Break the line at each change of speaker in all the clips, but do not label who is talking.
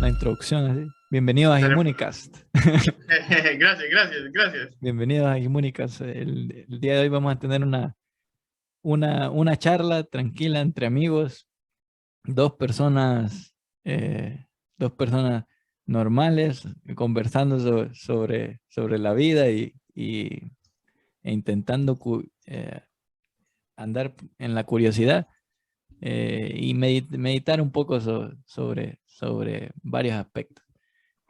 la introducción así. Bienvenidos a Gimunicast.
Gracias.
Bienvenidos a Gimunicast. El día de hoy vamos a tener una charla tranquila entre amigos, dos personas, eh, dos personas normales conversando sobre la vida e intentando andar en la curiosidad y meditar un poco sobre varios aspectos.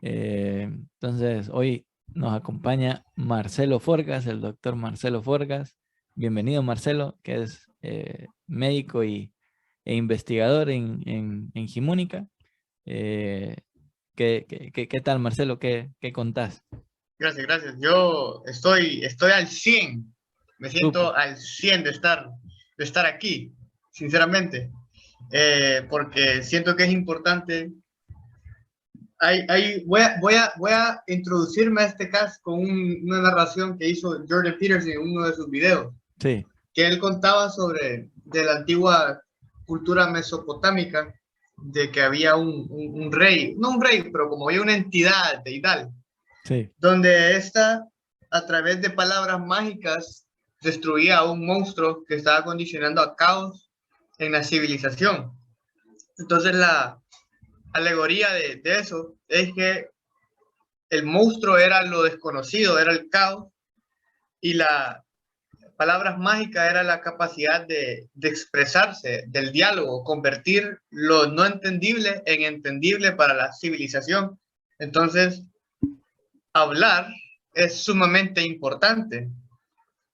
Entonces, hoy nos acompaña Marcelo Forgas, el doctor Marcelo Forgas. Bienvenido, Marcelo, que es médico e investigador en Gimúnica. ¿Qué tal, Marcelo? ¿Qué contás?
Gracias. Yo estoy al 100. Me
Súper.
siento al 100 de estar aquí, sinceramente. Porque siento que es importante. Voy a introducirme a este caso con una narración que hizo Jordan Peterson en uno de sus videos,
Sí,
que él contaba de la antigua cultura mesopotámica, de que había un rey, no un rey, pero como había una entidad deidad,
sí.
donde ésta, a través de palabras mágicas, destruía a un monstruo que estaba condicionando a caos en la civilización. Entonces la alegoría de eso es que el monstruo era lo desconocido, era el caos, y la palabras mágicas era la capacidad de expresarse, del diálogo, convertir lo no entendible en entendible para la civilización. Entonces, hablar es sumamente importante.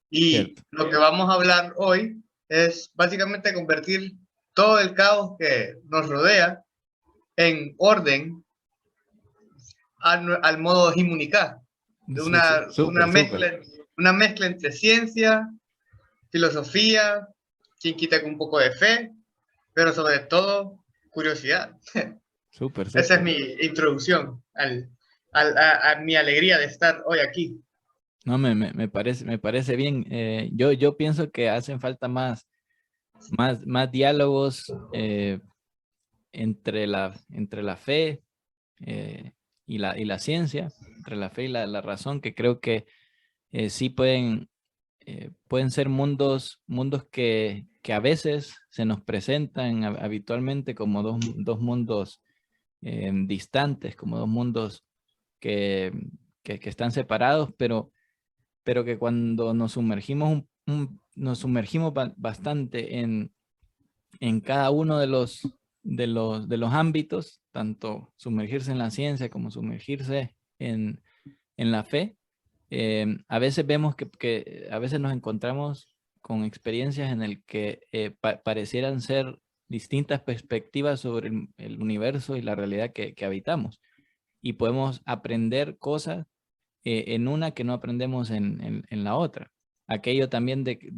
Y
Cierto.
lo que vamos a hablar hoy es básicamente convertir todo el caos que nos rodea en orden al modo Gimunicá, de
Súper, súper.
una mezcla entre ciencia, filosofía, quien quita con un poco de fe, pero sobre todo curiosidad.
Súper,
Esa es
súper.
mi introducción a mi alegría de estar hoy aquí.
No, me parece bien. Yo pienso que hacen falta más diálogos entre la fe y la ciencia, entre la fe y la razón, que creo que sí pueden ser mundos que a veces se nos presentan habitualmente como dos mundos distantes, como dos mundos que, que están separados, pero que cuando nos sumergimos, nos sumergimos bastante en cada uno de los ámbitos, tanto sumergirse en la ciencia como sumergirse en la fe. A veces vemos que a veces nos encontramos con experiencias en el que parecieran ser distintas perspectivas sobre el universo y la realidad que habitamos. Y podemos aprender cosas en una que no aprendemos en la otra. Aquello también de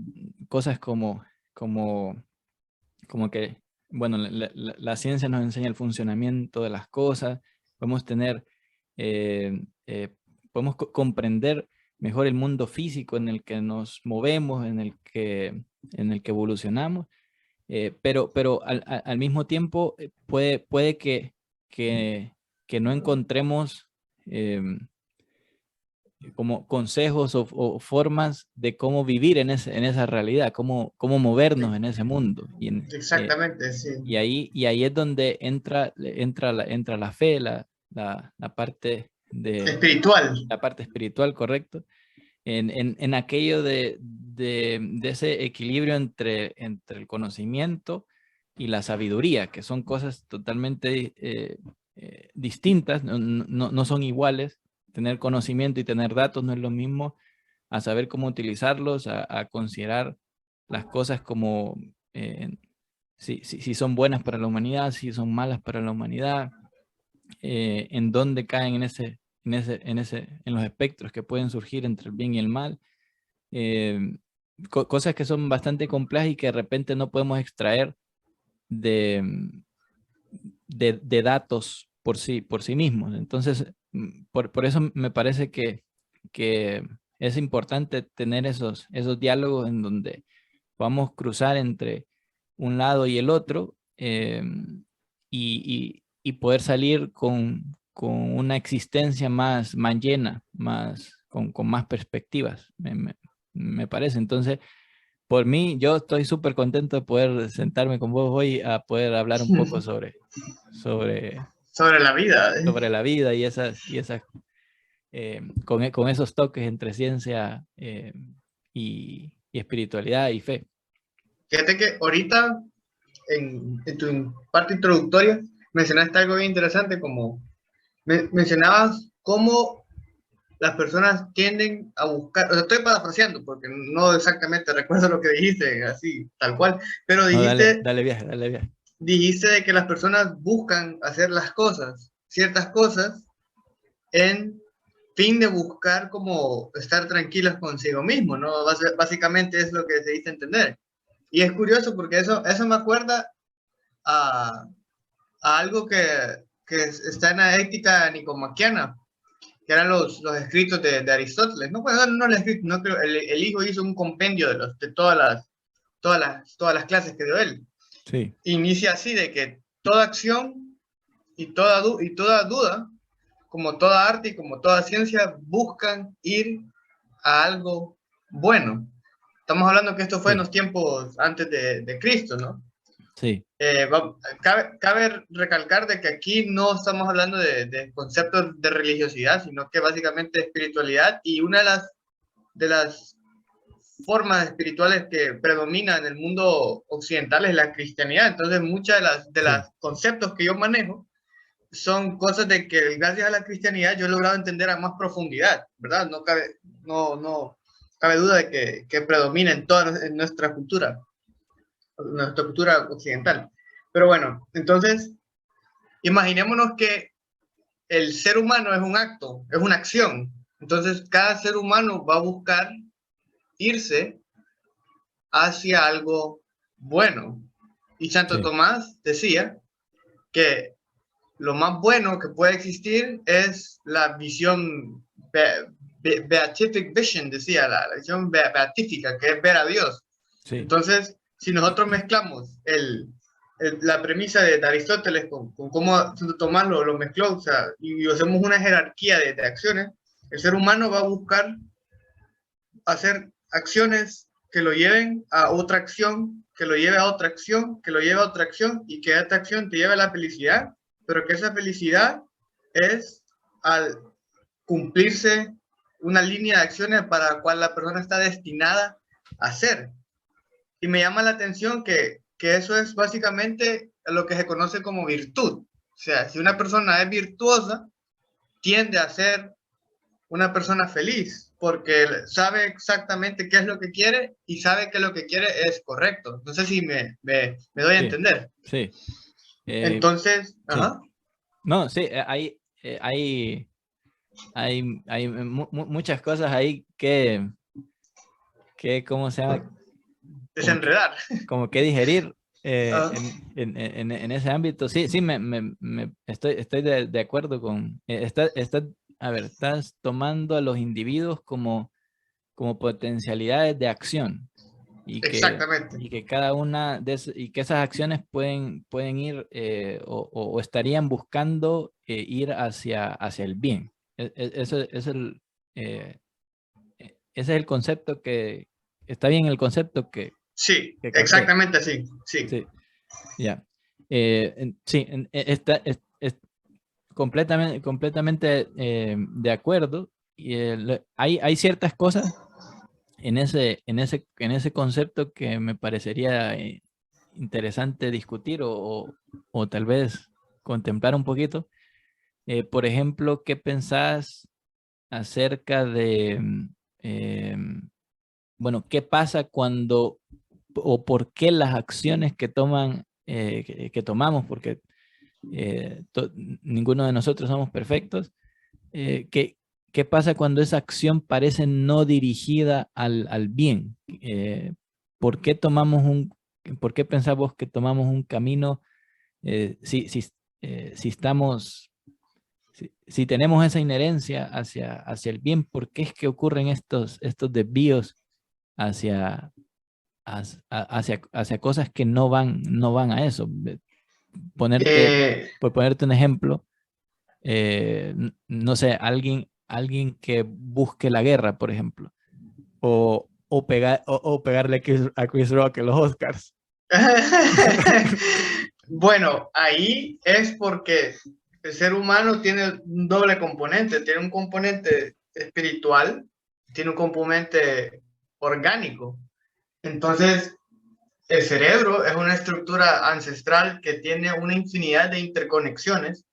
cosas como, como que, bueno, la ciencia nos enseña el funcionamiento de las cosas, podemos tener, eh, eh, podemos comprender mejor el mundo físico en el que nos movemos, en el que evolucionamos, pero al mismo tiempo puede que no encontremos como consejos o formas de cómo vivir en esa realidad, cómo movernos en ese mundo.
Exactamente, sí.
Y ahí es donde entra la fe, la parte
Espiritual.
la parte espiritual, correcto, en aquello de ese equilibrio entre el conocimiento y la sabiduría, que son cosas totalmente distintas, no son iguales. Tener conocimiento y tener datos no es lo mismo a saber cómo utilizarlos, a considerar las cosas como si son buenas para la humanidad, si son malas para la humanidad, en dónde caen en los espectros que pueden surgir entre el bien y el mal. eh, Cosas que son bastante complejas y que de repente no podemos extraer de, de datos por sí mismos. Entonces, por eso me parece que es importante tener esos diálogos en donde podamos cruzar entre un lado y el otro, y y poder salir con una existencia más llena, con más perspectivas, me parece. Entonces, por mí, yo estoy súper contento de poder sentarme con vos hoy a poder hablar un poco sobre,
Sobre la vida.
sobre la vida y con esos toques entre ciencia y espiritualidad y fe.
Fíjate que ahorita, en tu parte introductoria, mencionaste algo bien interesante, como mencionabas cómo las personas tienden a buscar, o sea, estoy parafraseando porque no exactamente recuerdo lo que dijiste, así, tal cual, pero
No, dale,
dijiste,
dale viaje, dale viaje.
dijiste de que las personas buscan hacer las cosas, ciertas cosas, en fin de buscar como estar tranquilas consigo mismo, ¿no? Básicamente es lo que se dice entender. Y es curioso porque eso me acuerda a, a algo que está en la ética nicomaquiana, que eran los escritos de Aristóteles. No, bueno, no los escritos, no creo, el hijo hizo un compendio de todas las clases que dio él.
Sí.
Inicia así de que toda acción y toda duda, como toda arte y como toda ciencia, buscan ir a algo bueno. Estamos hablando que esto fue en
Sí.
los tiempos antes de Cristo, ¿no?
Sí.
Cabe recalcar de que aquí no estamos hablando de conceptos de religiosidad, sino que básicamente de espiritualidad, y una de las formas espirituales que predomina en el mundo occidental es la cristianidad. Entonces, muchas de
Sí.
las conceptos que yo manejo son cosas de que gracias a la cristianidad yo he logrado entender a más profundidad, ¿verdad? No cabe duda de que predomina en nuestra cultura occidental. Pero bueno, entonces, imaginémonos que el ser humano es un acto, es una acción. Entonces, cada ser humano va a buscar irse hacia algo bueno. Y Santo
Sí.
Tomás decía que lo más bueno que puede existir es la visión beatific vision, decía, la visión beatífica, que es ver a Dios.
Sí.
Entonces, si nosotros mezclamos la premisa de Aristóteles con cómo Santo Tomás lo mezcló, o sea, y hacemos una jerarquía de acciones, el ser humano va a buscar hacer acciones que lo lleven a otra acción, que lo lleve a otra acción, que lo lleve a otra acción, y que esta acción te lleve a la felicidad, pero que esa felicidad es al cumplirse una línea de acciones para la cual la persona está destinada a hacer. Y me llama la atención que eso es básicamente lo que se conoce como virtud. O sea, si una persona es virtuosa, tiende a ser una persona feliz, porque sabe exactamente qué es lo que quiere y sabe que lo que quiere es correcto. No sé si me doy a
Sí.
entender.
Sí.
Entonces,
Sí.
ajá.
No, sí, hay muchas cosas ahí ¿cómo se llama? Como que,
Desenredar.
como que digerir
Ah,
en ese ámbito. Sí, sí, estoy de acuerdo con... a ver, estás tomando a los individuos como potencialidades de acción
exactamente.
y que cada una y que esas acciones pueden ir o estarían buscando ir hacia el bien. Eh, ese es el concepto está bien el concepto
Sí,
que capté.
exactamente así. Sí.
Sí, ya. Sí, es completamente de acuerdo. Y hay ciertas cosas en ese concepto que me parecería interesante discutir o tal vez contemplar un poquito. Por ejemplo, ¿qué pensás acerca bueno, qué pasa cuando o por qué las acciones que tomamos, porque ninguno de nosotros somos perfectos, ¿qué pasa cuando esa acción parece no dirigida al bien? ¿Por qué por qué pensás vos que tomamos un camino si estamos, si tenemos esa inherencia hacia el bien? ¿Por qué es que ocurren estos desvíos hacia cosas que no van a eso? ponerte,
Eh,
por ponerte un ejemplo, no sé, alguien que busque la guerra, por ejemplo, o pegarle a Chris Rock en los Oscars.
Bueno, ahí es porque el ser humano tiene un doble componente, tiene un componente espiritual, tiene un componente orgánico. Entonces, el cerebro es una estructura ancestral que tiene una infinidad de interconexiones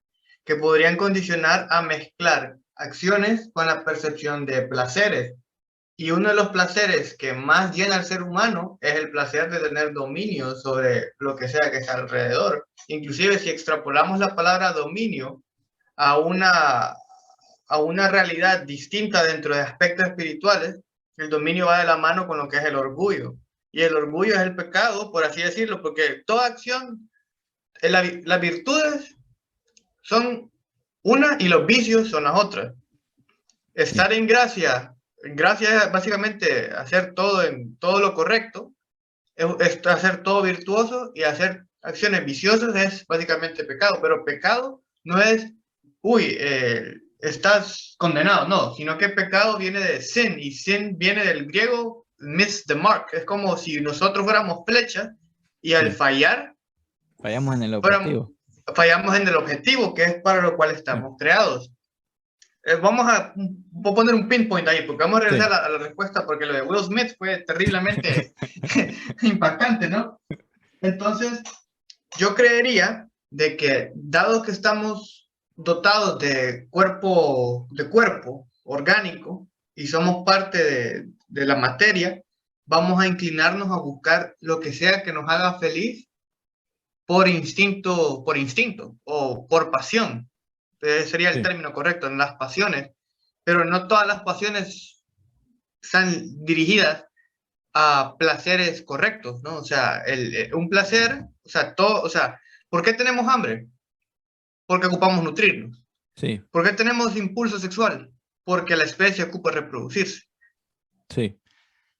que podrían condicionar a mezclar acciones con la percepción de placeres. Y uno de los placeres que más llena al ser humano es el placer de tener dominio sobre lo que sea que está alrededor. Inclusive si extrapolamos la palabra dominio a una realidad distinta dentro de aspectos espirituales, el dominio va de la mano con lo que es el orgullo. Y el orgullo es el pecado, por así decirlo, porque toda acción, las virtudes son una y los vicios son las otras.
Sí,
Estar en gracia, gracia es básicamente hacer todo en todo lo correcto, es hacer todo virtuoso, y hacer acciones viciosas es básicamente pecado, pero pecado no es, uy, estás condenado, no, sino que pecado viene de sin, y sin viene del griego miss the mark, es como si nosotros fuéramos flechas y al
sí.
fallar,
Fallamos en el
fuéramos,
objetivo.
fallamos en el objetivo que es para lo cual
Sí,
estamos creados. Vamos a voy a poner un pinpoint ahí, porque vamos a
sí,
regresar a la respuesta, porque lo de Will Smith fue terriblemente impactante, ¿no? Entonces, yo creería de que, dado que estamos dotados de cuerpo orgánico y somos parte de la materia, vamos a inclinarnos a buscar lo que sea que nos haga feliz por instinto o por pasión. Sería el
sí,
término correcto, en las pasiones, pero no todas las pasiones están dirigidas a placeres correctos, ¿no? O sea, un placer, o sea, todo, o sea, ¿por qué tenemos hambre? Porque ocupamos nutrirnos.
sí,
¿Por qué tenemos impulso sexual? Porque la especie ocupa reproducirse.
sí.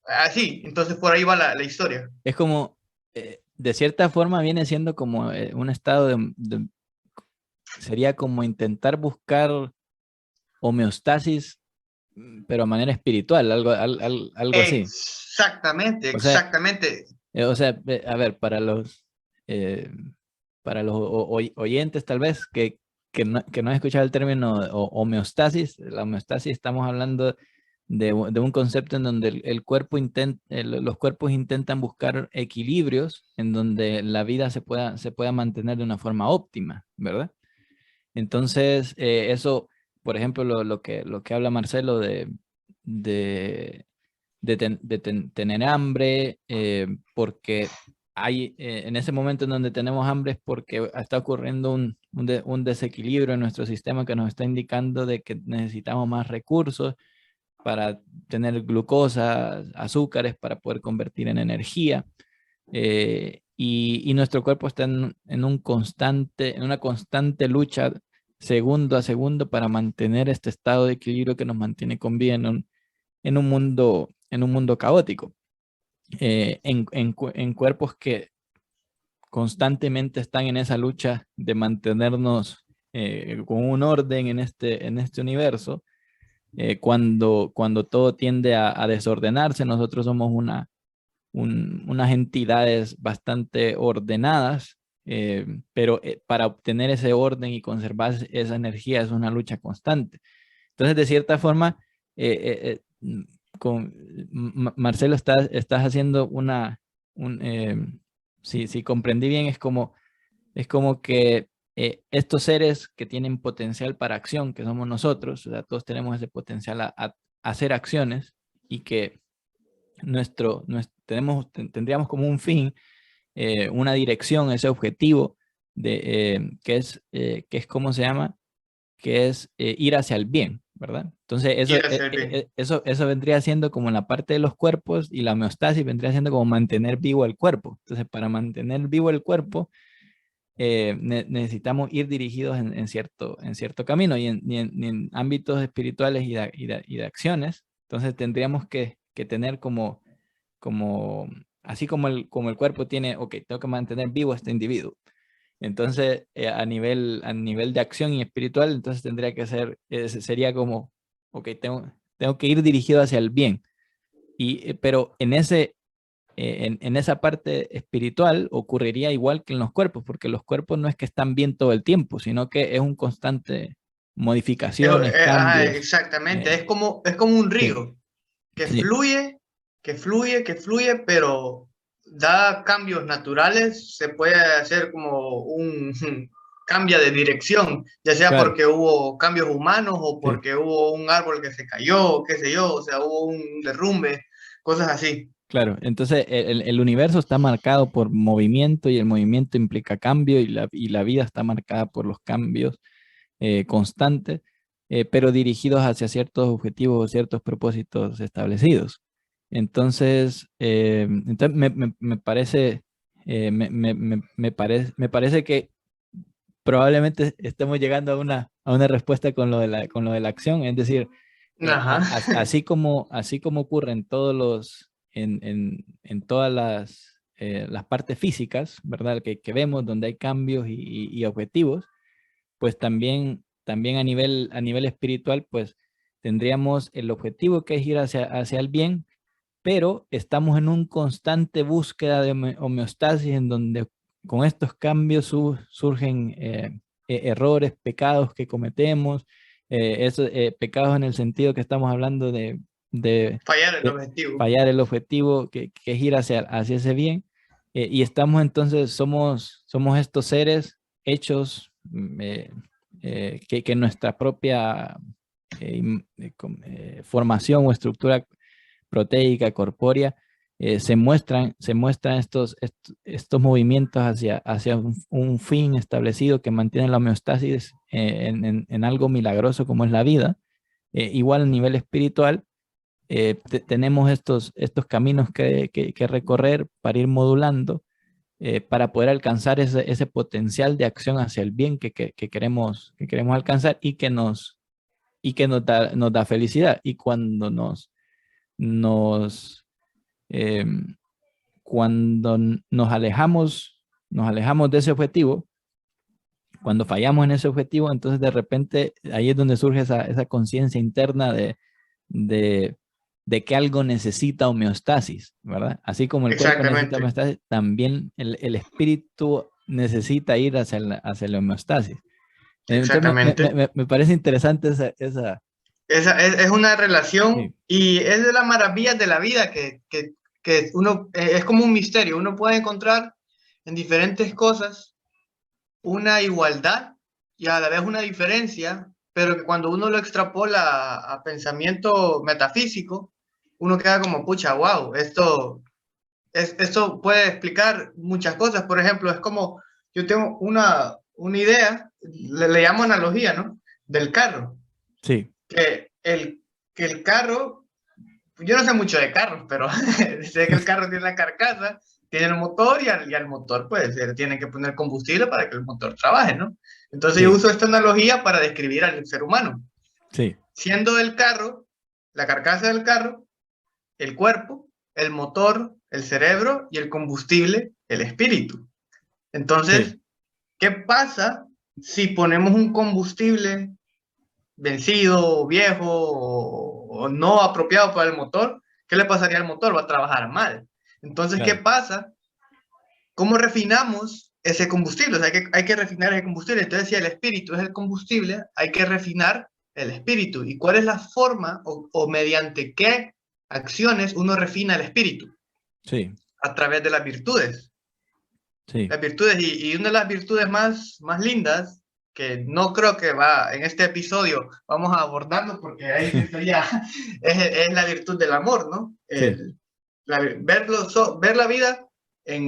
Así, entonces por ahí va la historia.
Es como, de cierta forma viene siendo como un estado sería como intentar buscar homeostasis, pero a manera espiritual, algo así.
Exactamente,
O sea,
exactamente.
a ver, eh, para los oyentes tal vez que no han escuchado el término homeostasis, la homeostasis estamos hablando de un concepto en donde el cuerpo los cuerpos intentan buscar equilibrios en donde la vida se pueda mantener de una forma óptima, ¿verdad? Entonces, eso, por ejemplo, lo que habla Marcelo de, tener hambre, porque hay, en ese momento en donde tenemos hambre es porque está ocurriendo un desequilibrio en nuestro sistema que nos está indicando de que necesitamos más recursos para tener glucosa, azúcares, para poder convertir en energía. Y nuestro cuerpo está en una constante lucha segundo a segundo para mantener este estado de equilibrio que nos mantiene con vida en un mundo caótico. En cuerpos que constantemente están en esa lucha de mantenernos con un orden en este universo, cuando todo tiende a desordenarse, nosotros somos unas entidades bastante ordenadas, pero para obtener ese orden y conservar esa energía es una lucha constante. Entonces, de cierta forma, con Marcelo, estás haciendo si comprendí bien, es como que estos seres que tienen potencial para acción, que somos nosotros, o sea, todos tenemos ese potencial a hacer acciones y que tendríamos como un fin, una dirección, ese objetivo que es ¿cómo se llama? Que es ir hacia el bien, ¿verdad? Entonces,
Ir hacia el bien.
eso vendría siendo como en la parte de los cuerpos, y la homeostasis vendría siendo como mantener vivo el cuerpo. Entonces, para mantener vivo el cuerpo, necesitamos ir dirigidos en cierto camino y en ámbitos espirituales y de acciones. Entonces, tendríamos que tener como, así como el cuerpo tiene, ok, tengo que mantener vivo a este individuo. Entonces, a nivel de acción y espiritual, entonces tendría que ser, sería como, ok, tengo que ir dirigido hacia el bien. Pero en esa parte espiritual ocurriría igual que en los cuerpos, porque los cuerpos no es que están bien todo el tiempo, sino que es un constante modificaciones, cambios.
Exactamente,
eh,
es como un
sí,
río que
sí,
fluye, que fluye, pero da cambios naturales, se puede hacer como un cambio de dirección, ya sea
claro,
porque hubo cambios humanos o
sí,
porque hubo un árbol que se cayó, qué sé yo, o sea, hubo un derrumbe, cosas así.
claro. Entonces, el universo está marcado por movimiento y el movimiento implica cambio y la vida está marcada por los cambios constantes, pero dirigidos hacia ciertos objetivos o ciertos propósitos establecidos. Entonces, me parece, me parece que probablemente estemos llegando a una respuesta con lo de la acción, es decir,
Ajá,
así como ocurre en todos en todas las partes físicas, ¿verdad? Que vemos donde hay cambios y objetivos, pues también a nivel espiritual, pues tendríamos el objetivo que es ir hacia el bien, pero estamos en un constante búsqueda de homeostasis en donde con estos cambios surgen errores, pecados que cometemos, pecados en el sentido que estamos hablando de,
fallar el
de
objetivo.
fallar el objetivo que es ir hacia ese bien. Y estamos entonces, somos estos seres hechos que nuestra propia formación o estructura proteica, corpórea, se muestran estos movimientos hacia un fin establecido que mantiene la homeostasis en algo milagroso como es la vida. Igual a nivel espiritual, tenemos estos caminos que recorrer para ir modulando, para poder alcanzar ese potencial de acción hacia el bien que queremos alcanzar y que nos da felicidad. Y nos, eh, cuando nos alejamos de ese objetivo, cuando fallamos en ese objetivo, entonces de repente ahí es donde surge esa conciencia interna de, de que algo necesita homeostasis, ¿verdad? Así como el cuerpo necesita
Exactamente,
homeostasis, también el espíritu necesita ir hacia la homeostasis. Entonces
exactamente.
me parece interesante
Esa es una relación
sí,
y es de las maravillas de la vida que uno es como un misterio. Uno puede encontrar en diferentes cosas una igualdad y a la vez una diferencia, pero que cuando uno lo extrapola a pensamiento metafísico, uno queda como, pucha, wow, esto puede explicar muchas cosas. Por ejemplo, es como, yo tengo una idea, le llamo analogía, ¿no? Del carro
sí,
que que el carro, yo no sé mucho de carros, pero sé que el carro tiene la carcasa, tiene el motor y al motor pues se le tiene que poner combustible para que el motor trabaje, ¿no? Entonces yo
sí,
uso esta analogía para describir al ser humano,
sí,
siendo el carro, la carcasa del carro, el cuerpo, el motor, el cerebro y el combustible, el espíritu.
sí,
Entonces, ¿qué pasa si ponemos un combustible vencido, viejo o no apropiado para el motor? ¿Qué le pasaría al motor? Va a trabajar mal. Entonces, ¿qué
claro,
pasa? ¿Cómo refinamos ese combustible? O sea, hay que refinar ese combustible. Entonces, si el espíritu es el combustible, hay que refinar el espíritu. ¿Y cuál es la forma o mediante qué acciones uno refina el espíritu?
sí,
A través de las virtudes.
sí,
Las virtudes, y una de las virtudes más lindas, que no creo que va en este episodio vamos a abordarlo porque ahí sí sería, es la virtud del amor, ¿no?
sí,
Ver la vida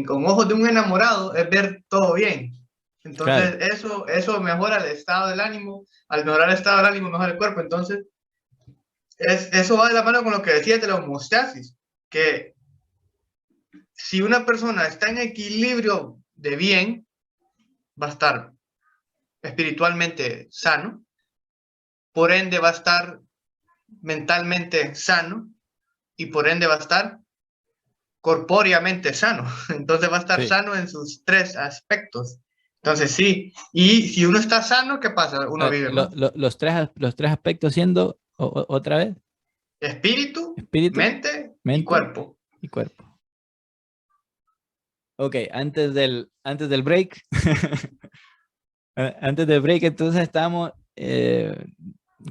con ojos de un enamorado es ver todo bien.
claro,
Entonces, eso mejora el estado del ánimo. Al mejorar el estado del ánimo, mejora el cuerpo. Entonces, eso va de la mano con lo que decías de la homeostasis, que si una persona está en equilibrio de bien, va a estar espiritualmente sano, por ende va a estar mentalmente sano y por ende va a estar corpóreamente sano. Entonces va a estar
sí,
sano en sus tres aspectos. Entonces sí, y si uno está sano, ¿qué pasa? Uno vive más.
Los tres aspectos siendo, otra vez,
Espíritu,
espíritu,
mente y
mente
cuerpo.
y cuerpo. Ok, antes del break, antes del break, entonces estábamos,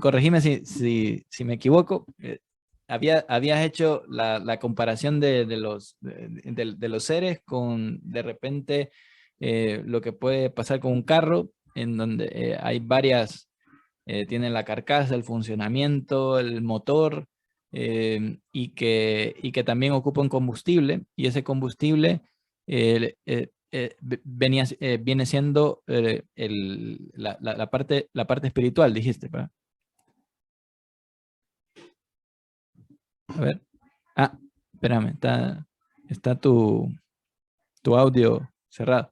corregime si me equivoco, habías hecho la comparación de los seres con de repente lo que puede pasar con un carro, en donde hay varias, tienen la carcasa, el funcionamiento, el motor, y que también ocupan combustible, y ese combustible viene siendo la parte espiritual, dijiste, ¿verdad? A ver. Ah, espérame, está tu audio cerrado.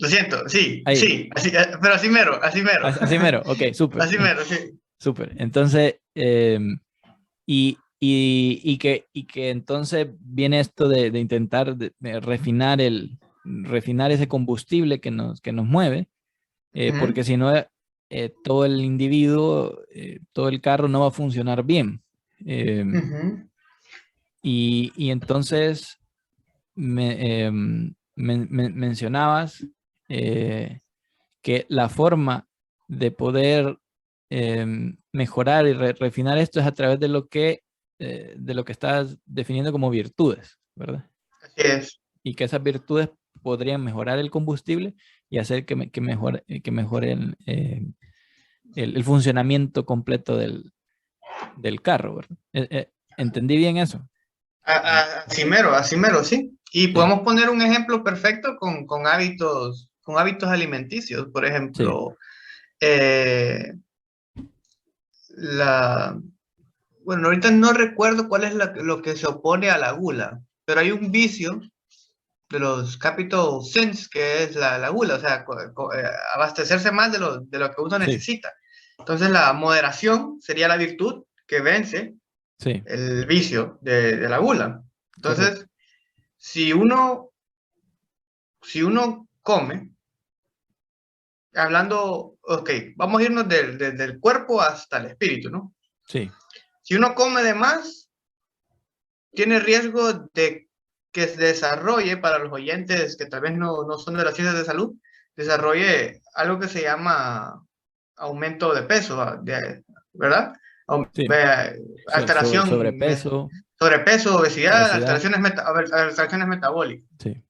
Lo siento, sí,
Ahí,
sí, así, pero así mero, así mero.
así mero, ok, súper.
Así mero, sí.
Súper. Entonces, y que entonces viene esto de intentar de refinar ese combustible que nos mueve, porque si no, todo el individuo, todo el carro no va a funcionar bien. Y entonces mencionabas que la forma de poder mejorar y refinar esto es a través de lo que estás definiendo como virtudes, ¿verdad?
Así es.
Y que esas virtudes podrían mejorar el combustible y hacer que mejore el funcionamiento completo del carro, ¿verdad? ¿Entendí bien eso?
Así mero, sí. Y
Sí,
podemos poner un ejemplo perfecto con hábitos alimenticios. Por
sí,
ejemplo, eh, la, bueno, ahorita no recuerdo cuál es lo que se opone a la gula, pero hay un vicio de los capital sins que es la gula, o sea, abastecerse más de lo que uno
sí,
necesita. Entonces, la moderación sería la virtud que vence
sí,
el vicio de la gula.
correcto.
Entonces, si uno come, hablando, ok, vamos a irnos del cuerpo hasta el espíritu, ¿no?
Sí,
Si uno come de más, tiene riesgo de que se desarrolle, para los oyentes que tal vez no son de las ciencias de salud, desarrolle algo que se llama aumento de peso, ¿verdad?
sí.
Alteración,
Sobrepeso,
sobrepeso, obesidad,
obesidad,
alteraciones metabólicas.
sí,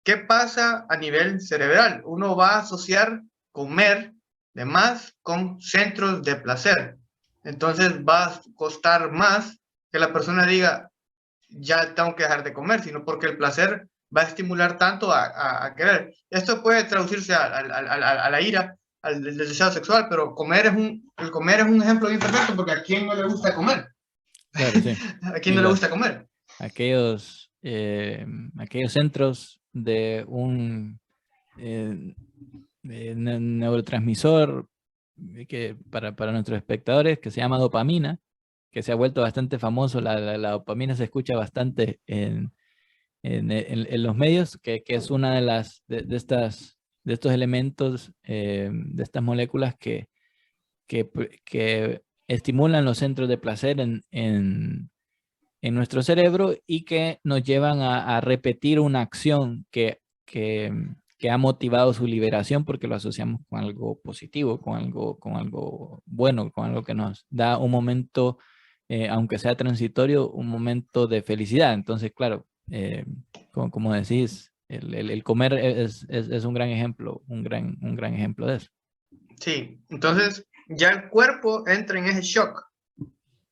¿Qué pasa a nivel cerebral? Uno va a asociar comer de más con centros de placer. Entonces va a costar más que la persona diga, ya tengo que dejar de comer, sino porque el placer va a estimular tanto a querer. Esto puede traducirse a la ira, al deseo sexual, pero el comer es un ejemplo bien perfecto porque a quién no le gusta comer.
claro, sí.
¿A quién
Y
no le gusta comer?
aquellos centros de un neurotransmisor que para nuestros espectadores que se llama dopamina, que se ha vuelto bastante famoso, la dopamina se escucha bastante en los medios, que es una de de estos elementos, de estas moléculas que estimulan los centros de placer en nuestro cerebro y que nos llevan a repetir una acción que ha motivado su liberación porque lo asociamos con algo positivo, con algo bueno, con algo que nos da un momento, aunque sea transitorio, un momento de felicidad. Entonces, claro, como decís, el comer es un gran ejemplo, un gran ejemplo de eso.
Sí, entonces ya el cuerpo entra en ese shock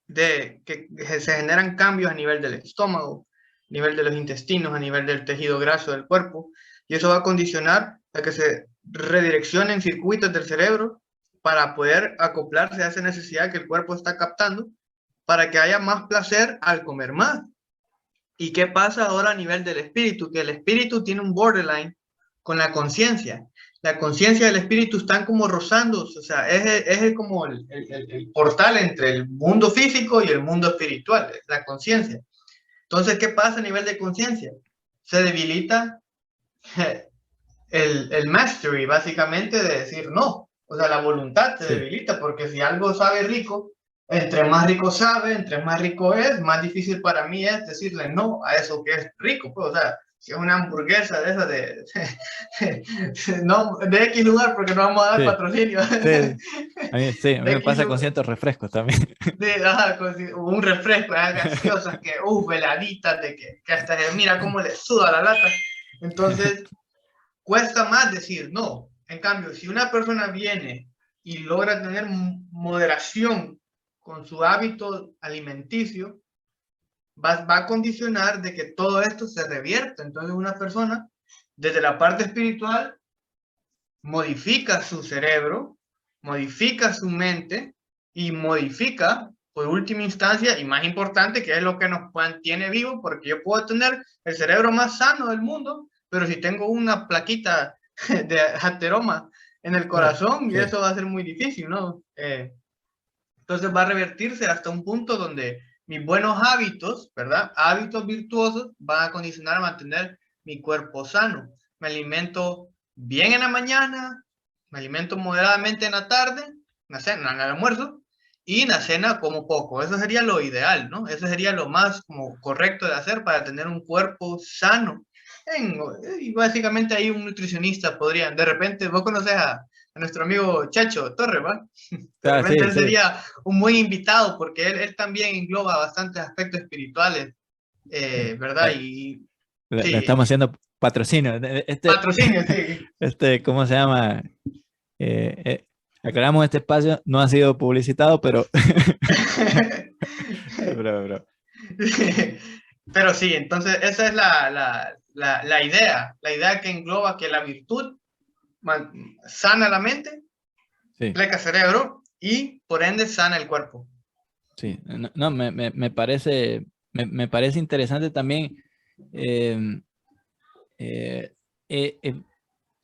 de que se generan cambios a nivel del estómago, a nivel de los intestinos, a nivel del tejido graso del cuerpo, y eso va a condicionar a que se redireccionen circuitos del cerebro para poder acoplarse a esa necesidad que el cuerpo está captando para que haya más placer al comer más. ¿Y qué pasa ahora a nivel del espíritu? Que el espíritu tiene un borderline con la conciencia. La conciencia y el espíritu están como rozando, o sea, es como el portal entre el mundo físico y el mundo espiritual, la conciencia. Entonces, ¿qué pasa a nivel de conciencia? Se debilita el mastery, básicamente, de decir no. O sea, la voluntad se
Sí,
debilita, porque si algo sabe rico, entre más rico sabe, entre más rico es, más difícil para mí es decirle no a eso que es rico. Pues, o sea, si es una hamburguesa de esa no, de X lugar, porque no vamos a dar
sí,
patrocinio.
sí. Sí, a mí
De
me
X
pasa con
lugar.
ciertos refrescos también.
Ajá, un refresco, gaseosas, que, veladitas, que hasta se mira cómo le suda la lata. Entonces, cuesta más decir no. En cambio, si una persona viene y logra tener moderación con su hábito alimenticio, va a condicionar de que todo esto se revierta. Entonces, una persona, desde la parte espiritual, modifica su cerebro, modifica su mente y modifica, por última instancia, y más importante, que es lo que nos mantiene vivos, porque yo puedo tener el cerebro más sano del mundo, pero si tengo una plaquita de ateroma en el
Claro,
corazón, y
sí,
eso va a ser muy difícil, ¿no? Entonces va a revertirse hasta un punto donde mis buenos hábitos, ¿verdad? Hábitos virtuosos van a condicionar a mantener mi cuerpo sano. Me alimento bien en la mañana, me alimento moderadamente en la tarde, en la cena, en el almuerzo, y en la cena como poco. Eso sería lo ideal, ¿no? Eso sería lo más como correcto de hacer para tener un cuerpo sano. Y básicamente ahí un nutricionista podría, de repente, vos conoces a nuestro amigo Chacho Torre, ¿va? De
ah,
repente
sí,
él
sí.
sería un buen invitado porque él también engloba bastantes aspectos espirituales, ¿verdad?
Le,
Y
le
sí,
estamos haciendo patrocinio.
patrocinio, sí.
¿Cómo se llama? Aclaramos, este espacio no ha sido publicitado, pero, pero,
Pero sí, entonces esa es la idea que engloba que la virtud sana la mente,
sí,
pleca cerebro y por ende sana el cuerpo.
sí. No, no, me parece interesante también. em, eh, eh, eh,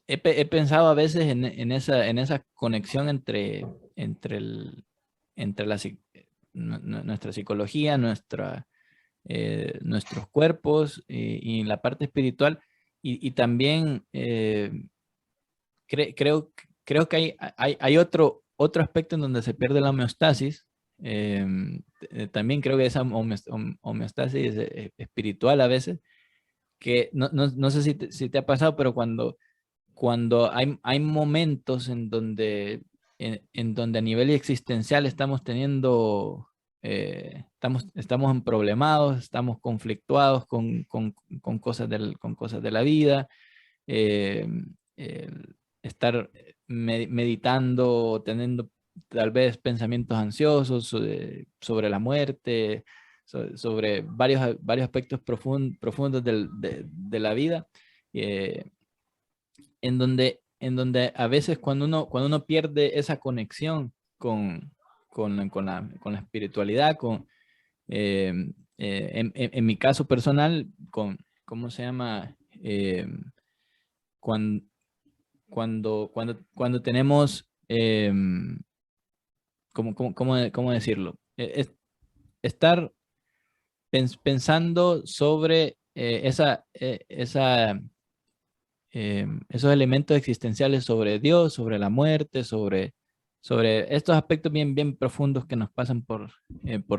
he pensado a veces en esa conexión entre, entre nuestra psicología, nuestros cuerpos y la parte espiritual. Y también creo que hay otro aspecto en donde se pierde la homeostasis. También creo que esa homeostasis espiritual a veces, que no sé si te ha pasado, pero cuando hay momentos en donde a nivel existencial estamos teniendo, estamos emproblemados, estamos conflictuados con con cosas de la vida, eh, estar meditando, teniendo tal vez pensamientos ansiosos sobre la muerte, sobre varios aspectos profundos de la vida. eh, en donde a veces cuando uno pierde esa conexión con la espiritualidad, eh, en mi caso personal, ¿cómo se llama? Cuando, cuando tenemos, ¿cómo decirlo? Estar pensando sobre esos elementos existenciales sobre Dios, sobre la muerte, sobre estos aspectos bien profundos que nos pasan por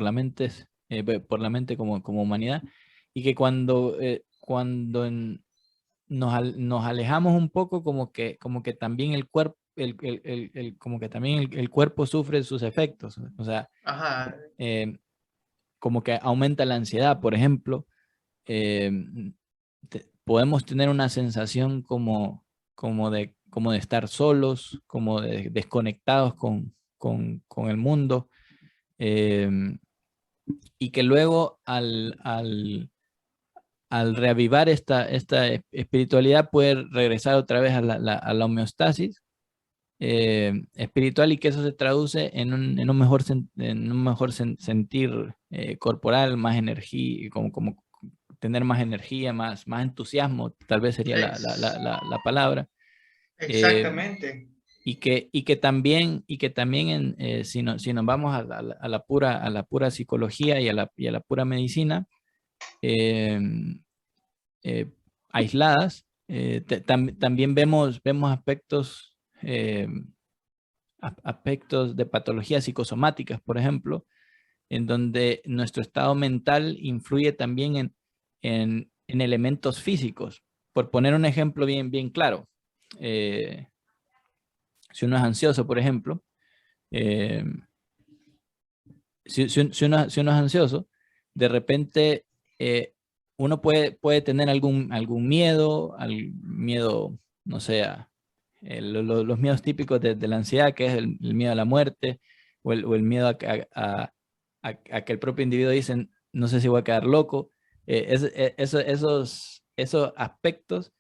la mente como humanidad, y que cuando nos alejamos un poco, como que también el cuerpo, como que también el cuerpo sufre sus efectos. O sea,
Ajá,
eh, como que aumenta la ansiedad, por ejemplo. eh, Podemos tener una sensación como de estar solos, como de desconectados con el mundo, eh, y que luego al reavivar esta espiritualidad puede regresar otra vez a la homeostasis espiritual, y que eso se traduce en un mejor sentir corporal, más energía, como tener más energía, más entusiasmo, tal vez sería la palabra. eh,
exactamente.
y que también si nos vamos a la pura psicología y a la pura medicina, eh, eh, aisladas, También vemos aspectos, aspectos de patologías psicosomáticas, por ejemplo, en donde nuestro estado mental influye también en elementos físicos. Por poner un ejemplo bien claro, si uno es ansioso, por ejemplo, eh, si uno es ansioso, de repente uno puede tener algún miedo, miedo, no sé, los miedos típicos de la ansiedad, que es el miedo a la muerte, o el miedo a que el propio individuo dice, no sé si voy a quedar loco. Esos aspectos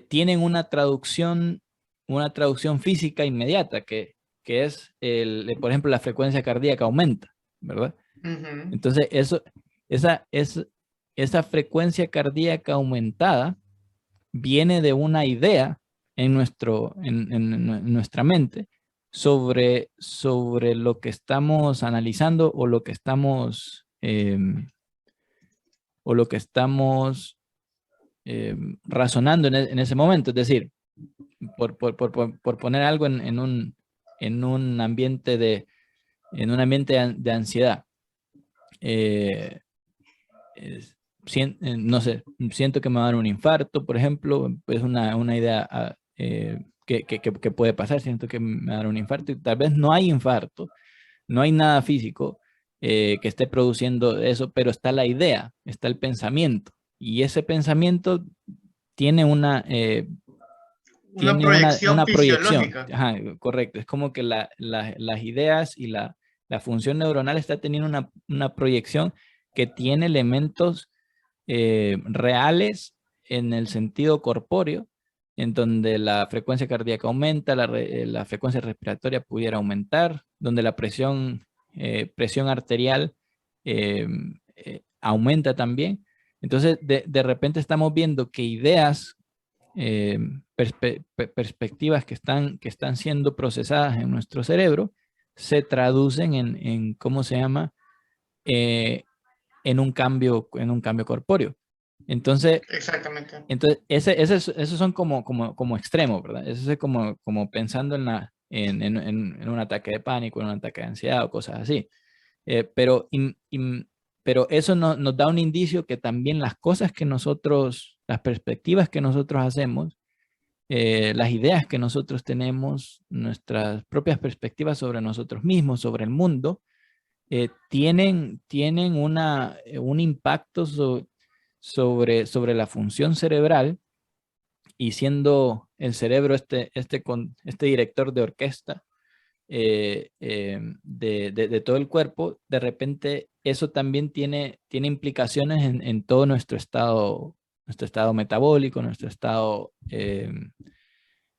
tienen una traducción física inmediata, que es, por ejemplo, la frecuencia cardíaca aumenta, ¿verdad?
Ujú.
Entonces, esa frecuencia cardíaca aumentada viene de una idea en nuestra mente sobre lo que estamos analizando o lo que estamos razonando en ese momento. Es decir, por poner algo en un ambiente de ansiedad. Eh, no sé, siento que me va a dar un infarto, por ejemplo, es una idea que puede pasar, siento que me va a dar un infarto y tal vez no hay infarto, no hay nada físico que esté produciendo eso, pero está la idea, está el pensamiento y ese pensamiento tiene
Una proyección
una proyección.
fisiológica.
Ajá, correcto, es como que las ideas y la función neuronal está teniendo una proyección que tiene elementos reales en el sentido corpóreo, en donde la frecuencia cardíaca aumenta, la frecuencia respiratoria pudiera aumentar, donde la presión arterial eh, aumenta también. Entonces, de repente estamos viendo que ideas, eh, perspectivas que están siendo procesadas en nuestro cerebro, se traducen ¿cómo se llama? Eh, en un cambio corpóreo. Entonces,
Exactamente.
esos son como extremos, ¿verdad? Eso es como pensando en un ataque de pánico, en un ataque de ansiedad o cosas así. Pero eso nos da un indicio que también las perspectivas que nosotros hacemos, las ideas que nosotros tenemos, nuestras propias perspectivas sobre nosotros mismos, sobre el mundo, tienen un impacto sobre la función cerebral y siendo el cerebro este director de orquesta de todo el cuerpo, de repente eso también tiene implicaciones en todo nuestro estado metabólico, nuestro estado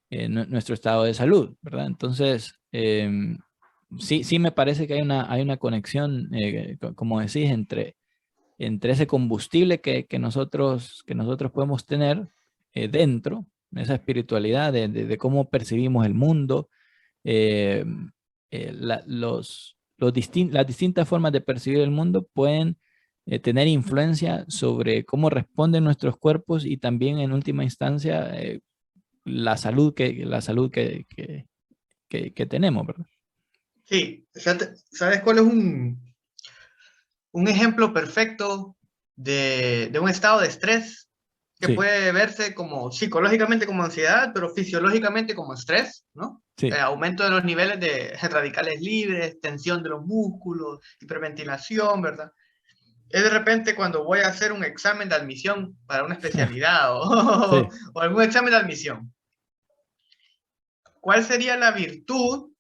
de salud, ¿verdad? Entonces, sí me parece que hay una conexión, como decís, entre ese combustible que nosotros podemos tener dentro, esa espiritualidad de cómo percibimos el mundo, eh, las distintas formas de percibir el mundo pueden tener influencia sobre cómo responden nuestros cuerpos y también en última instancia la salud que tenemos, ¿verdad?
Sí, ¿sabes cuál es un ejemplo perfecto de un estado de estrés que
Sí,
puede verse como psicológicamente como ansiedad, pero fisiológicamente como estrés, ¿no?
sí,
Aumento de los niveles de radicales libres, tensión de los músculos, hiperventilación, ¿verdad? Es de repente cuando voy a hacer un examen de admisión para una especialidad
sí,
o algún examen de admisión. ¿Cuál sería la virtud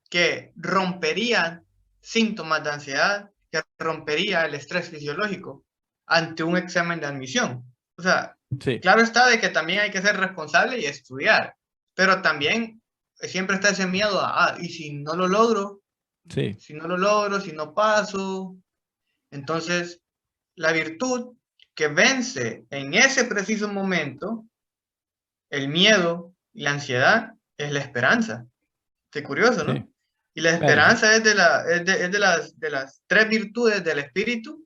que rompería síntomas de ansiedad, que rompería el estrés fisiológico ante un examen de admisión? O sea,
sí,
claro está de que también hay que ser responsable y estudiar, pero también siempre está ese miedo ¿y si no lo logro?
sí,
Si no lo logro, si no paso. Entonces, la virtud que vence en ese preciso momento el miedo y la ansiedad es la esperanza. Qué curioso,
sí,
¿no? Y la
claro, sí,
esperanza es de las tres virtudes del espíritu,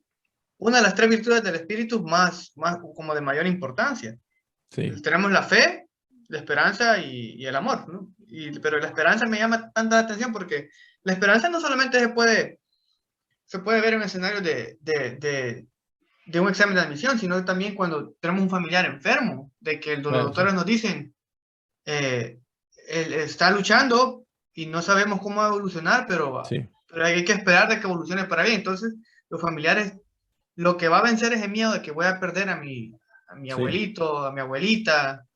una de las tres virtudes del espíritu más como de mayor importancia.
Sí,
Tenemos la fe, la esperanza y el amor, ¿no? Pero la esperanza me llama tanta atención porque la esperanza no solamente se puede ver en escenarios de un examen de admisión, sino también cuando tenemos un familiar enfermo, de que los
claro, sí,
doctores nos dicen, eh, él está luchando y no sabemos cómo va a evolucionar,
sí,
pero hay que esperar de que evolucione para bien. Entonces, los familiares, lo que va a vencer es el miedo de que voy a perder a mi
sí,
abuelito, a mi abuelita,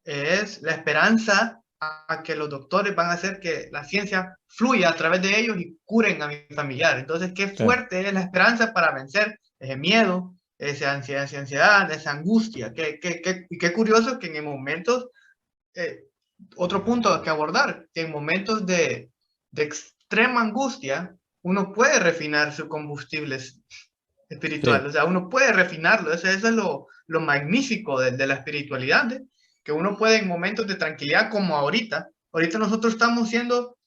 es la esperanza a que los doctores van a hacer que la ciencia fluya a través de ellos y curen a mi familiar. Entonces, qué
claro,
fuerte es la esperanza para vencer ese miedo, esa ansiedad, esa angustia. Y qué curioso que en momentos, eh, otro punto que abordar, que en momentos de extrema angustia, uno puede refinar su combustible espiritual,
sí,
o sea, uno puede refinarlo, eso es lo magnífico de la espiritualidad, ¿eh? Que uno puede en momentos de tranquilidad como ahorita nosotros estamos siendo,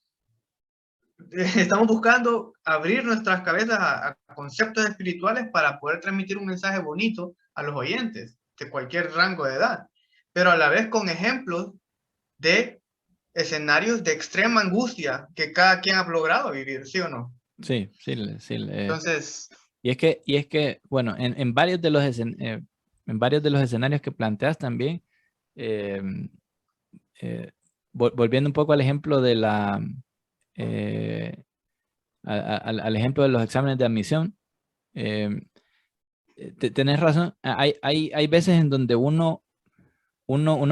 estamos buscando abrir nuestras cabezas a conceptos espirituales para poder transmitir un mensaje bonito a los oyentes de cualquier rango de edad, pero a la vez con ejemplos de escenarios de extrema angustia que cada quien ha logrado vivir, ¿sí o no?
sí, sí, sí,
Entonces,
y es que, bueno, en varios de los en varios de los escenarios que planteas también, eh, eh, volviendo un poco al ejemplo de eh, al ejemplo de los exámenes de admisión, eh, tenés razón, hay veces en donde uno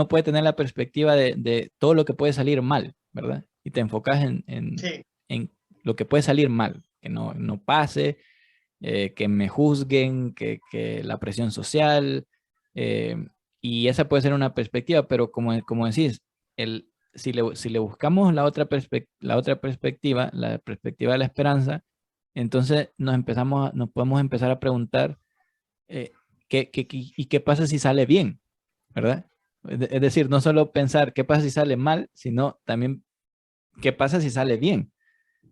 puede tener la perspectiva de todo lo que puede salir mal, ¿verdad? Y te enfocas
sí,
en lo que puede salir mal, que no pase, que me juzguen, que la presión social, eh, y esa puede ser una perspectiva, pero como decís, si le buscamos la otra perspectiva, la perspectiva de la esperanza, entonces nos podemos empezar a preguntar, eh, ¿y qué pasa si sale bien? ¿Verdad? Es decir, no solo pensar qué pasa si sale mal, sino también qué pasa si sale bien.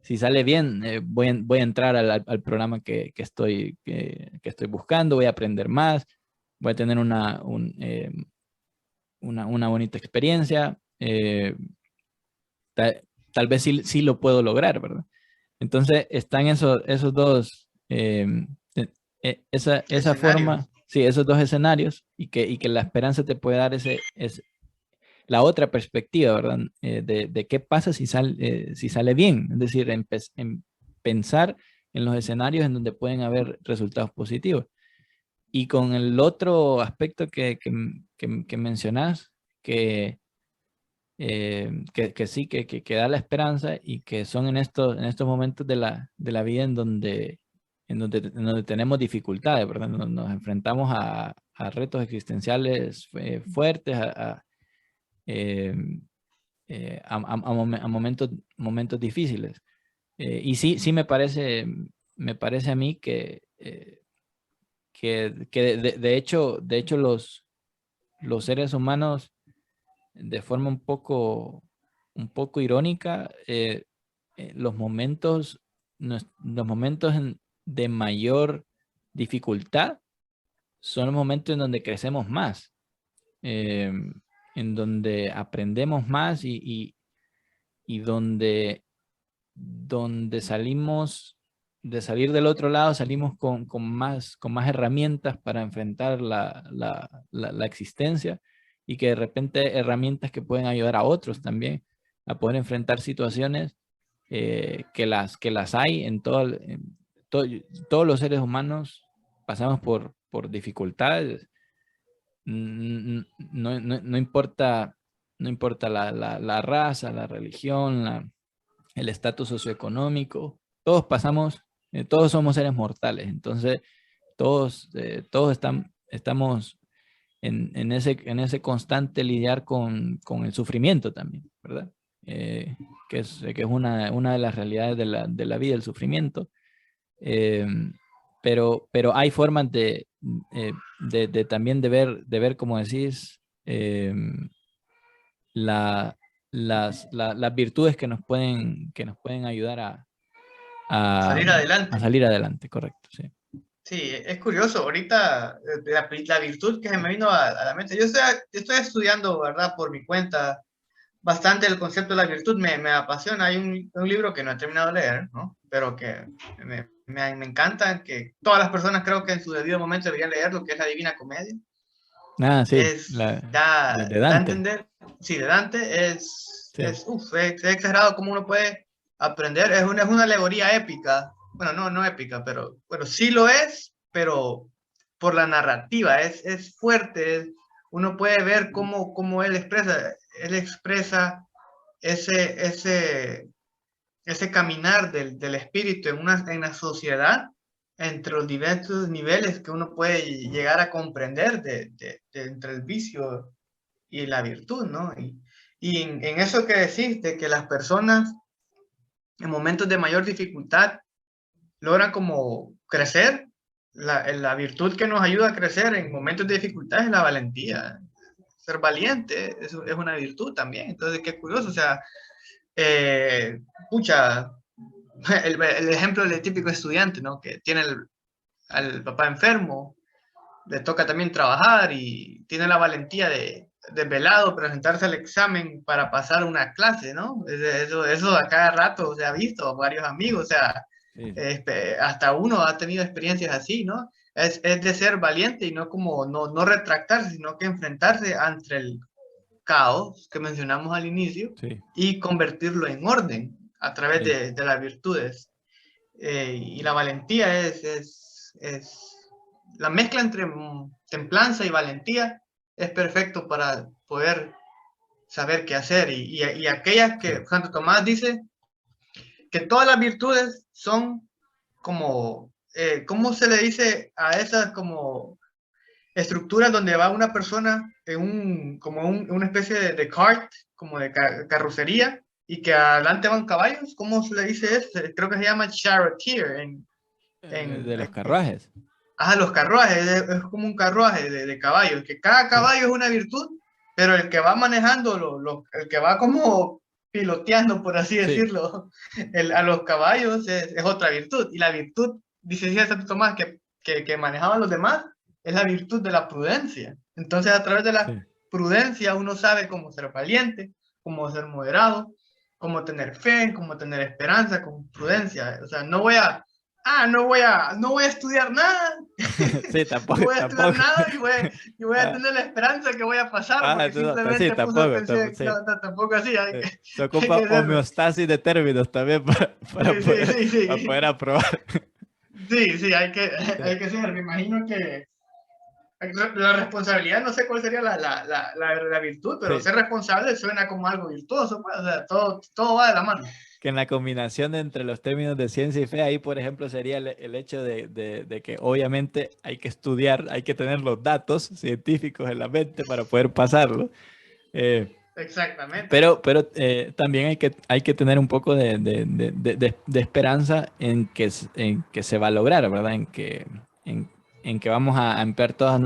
Si sale bien, voy a entrar al programa que estoy buscando, voy a aprender más, voy a tener una bonita experiencia, tal vez sí lo puedo lograr, ¿verdad? Entonces están esos dos, esa
escenarios.
forma, sí, esos dos escenarios y que la esperanza te puede dar la otra perspectiva, ¿verdad? De qué pasa si sale bien, es decir, en pensar en los escenarios en donde pueden haber resultados positivos. Y con el otro aspecto que mencionas, que sí, que da la esperanza y que son en estos momentos de la vida en donde tenemos dificultades, ¿verdad? Nos enfrentamos a retos existenciales fuertes, eh, a momentos difíciles. Y sí, me parece a mí que de hecho los seres humanos de forma un poco irónica, los los momentos de mayor dificultad son los momentos en donde crecemos más, eh, en donde aprendemos más y donde salimos, de salir del otro lado, salimos con más herramientas para enfrentar la existencia y que de repente herramientas que pueden ayudar a otros también a poder enfrentar situaciones que las hay to- todos los seres humanos pasamos por dificultades. No importa, no importa la raza, la religión, el estatus socioeconómico, todos pasamos, todos somos seres mortales, entonces todos estamos en ese constante lidiar con el sufrimiento también, ¿verdad? Que es una de las realidades de la vida, el sufrimiento. Eh, pero hay formas también de ver, como decís, las virtudes que nos pueden ayudar
Salir
a
adelante.
salir adelante, correcto, sí.
Sí, es curioso. Ahorita la virtud que se me vino a la mente. Estoy estudiando, ¿verdad? Por mi cuenta, bastante el concepto de la virtud. Me apasiona. Hay un libro que no he terminado de leer, ¿no? Pero que me encanta, que todas las personas creo que en su debido momento deberían leer, lo que es la Divina Comedia.
Ah, sí, de
Da a
Dante.
entender, sí, de Dante
Sí,
es exagerado cómo uno puede aprender. Es una alegoría épica. Bueno, no épica, pero bueno, sí lo es, pero por la narrativa, es fuerte. Uno puede ver cómo él expresa ese, ese caminar del espíritu en la sociedad entre los diversos niveles que uno puede llegar a comprender entre el vicio y la virtud, ¿no? Y en eso que decís, de que las personas en momentos de mayor dificultad logran como crecer, la virtud que nos ayuda a crecer en momentos de dificultad es la valentía. Ser valiente es una virtud también. Entonces, qué curioso, o sea, eh, pucha, el ejemplo del típico estudiante, ¿no? Que tiene al papá enfermo, le toca también trabajar y tiene la valentía de velado presentarse al examen para pasar una clase, ¿no? Eso a cada rato se ha visto, varios amigos, o sea,
sí,
hasta uno ha tenido experiencias así, ¿no? Es de ser valiente y no como no retractarse, sino que enfrentarse ante el caos que mencionamos al inicio
sí,
y convertirlo en orden a través
sí.
de las virtudes. Y la valentía es la mezcla entre templanza y valentía es perfecto para poder saber qué hacer. Y aquellas que
Sí.
Santo Tomás dice que todas las virtudes son como, ¿cómo se le dice a esas como estructuras donde va una persona en una especie de cart, como de carrocería, y que adelante van caballos? ¿Cómo se le dice eso? Creo que se llama charioteer
De los carruajes.
los carruajes, es como un carruaje de caballos, que cada
Sí,
caballo es una virtud, pero el que va manejando, el que va como piloteando, por así
sí,
decirlo, a los caballos es otra virtud. Y la virtud, dice Santo Tomás, que manejaban los demás, es la virtud de la prudencia. Entonces, a través de la
sí,
prudencia, uno sabe cómo ser valiente, cómo ser moderado, cómo tener fe, cómo tener esperanza, con prudencia. O sea, no voy a estudiar nada,
sí,
no
tampoco,
voy a estudiar
tampoco.
nada y voy a
Ah,
tener la esperanza que voy a pasar
ah,
porque
sí,
simplemente puso
tampoco,
atención.
sí.
No, tampoco así,
Se
hay
ocupa
que ser.
homeostasis de términos también
Sí, sí, sí,
para poder
sí.
aprobar.
Sí, sí, hay
Sí,
que ser. Me imagino que la responsabilidad, no sé cuál sería la virtud, pero
sí.
ser responsable suena como algo virtuoso, pues, o sea, todo va de la mano.
Que en la combinación entre los términos de ciencia y fe, ahí, por ejemplo, sería el hecho de que obviamente hay que estudiar, hay que tener los datos científicos en la mente para poder pasarlo. Eh,
Exactamente.
también hay que tener un poco de esperanza en que se va a lograr, ¿verdad? En, en que vamos a emplear todas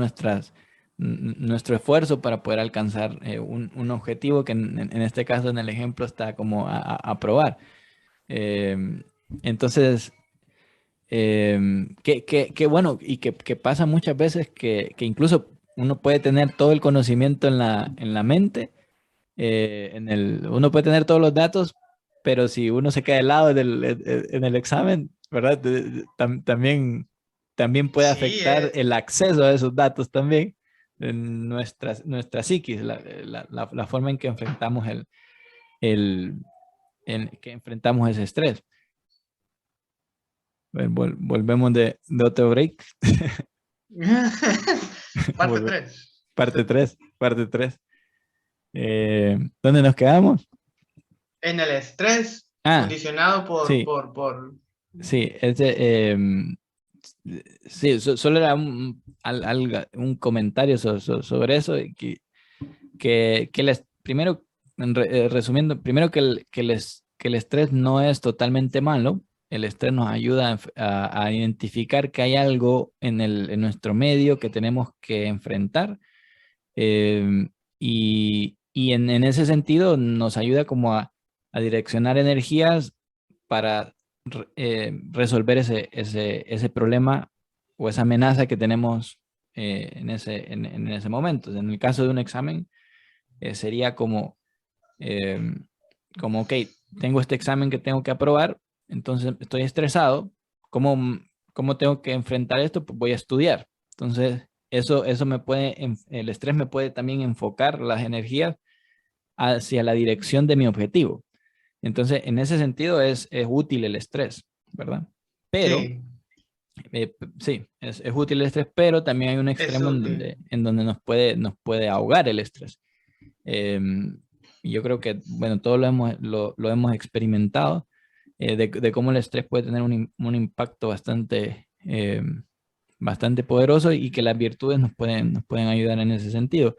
nuestro esfuerzo para poder alcanzar un objetivo que en este caso, en el ejemplo, está como a probar. Eh, entonces, que bueno, y que pasa muchas veces que incluso uno puede tener todo el conocimiento en la mente, uno puede tener todos los datos, pero si uno se queda de lado en el examen, ¿verdad? También puede
Sí,
afectar el acceso a esos datos también en nuestra psiquis, la forma en que enfrentamos el, en que enfrentamos ese estrés. Volvemos de otro break.
parte 3.
Parte 3 parte 3. ¿Dónde nos quedamos?
En el estrés
Ah,
condicionado
sí, sí, sí, solo era un comentario sobre eso, primero, resumiendo, primero que el estrés no es totalmente malo. El estrés nos ayuda a identificar que hay algo en nuestro medio que tenemos que enfrentar, y en ese sentido nos ayuda como a direccionar energías para resolver ese problema o esa amenaza que tenemos en ese momento. En el caso de un examen, sería como, ok, tengo este examen que tengo que aprobar, entonces estoy estresado, ¿cómo tengo que enfrentar esto? Pues voy a estudiar. Entonces, eso el estrés me puede también enfocar las energías hacia la dirección de mi objetivo. Entonces, en ese sentido es útil el estrés, ¿verdad? Pero,
Sí,
sí, es útil el estrés, pero también hay un
es
extremo
útil.
en donde nos puede ahogar el estrés. Yo creo que, bueno, todos lo hemos experimentado, de cómo el estrés puede tener un impacto bastante poderoso y que las virtudes nos pueden ayudar en ese sentido.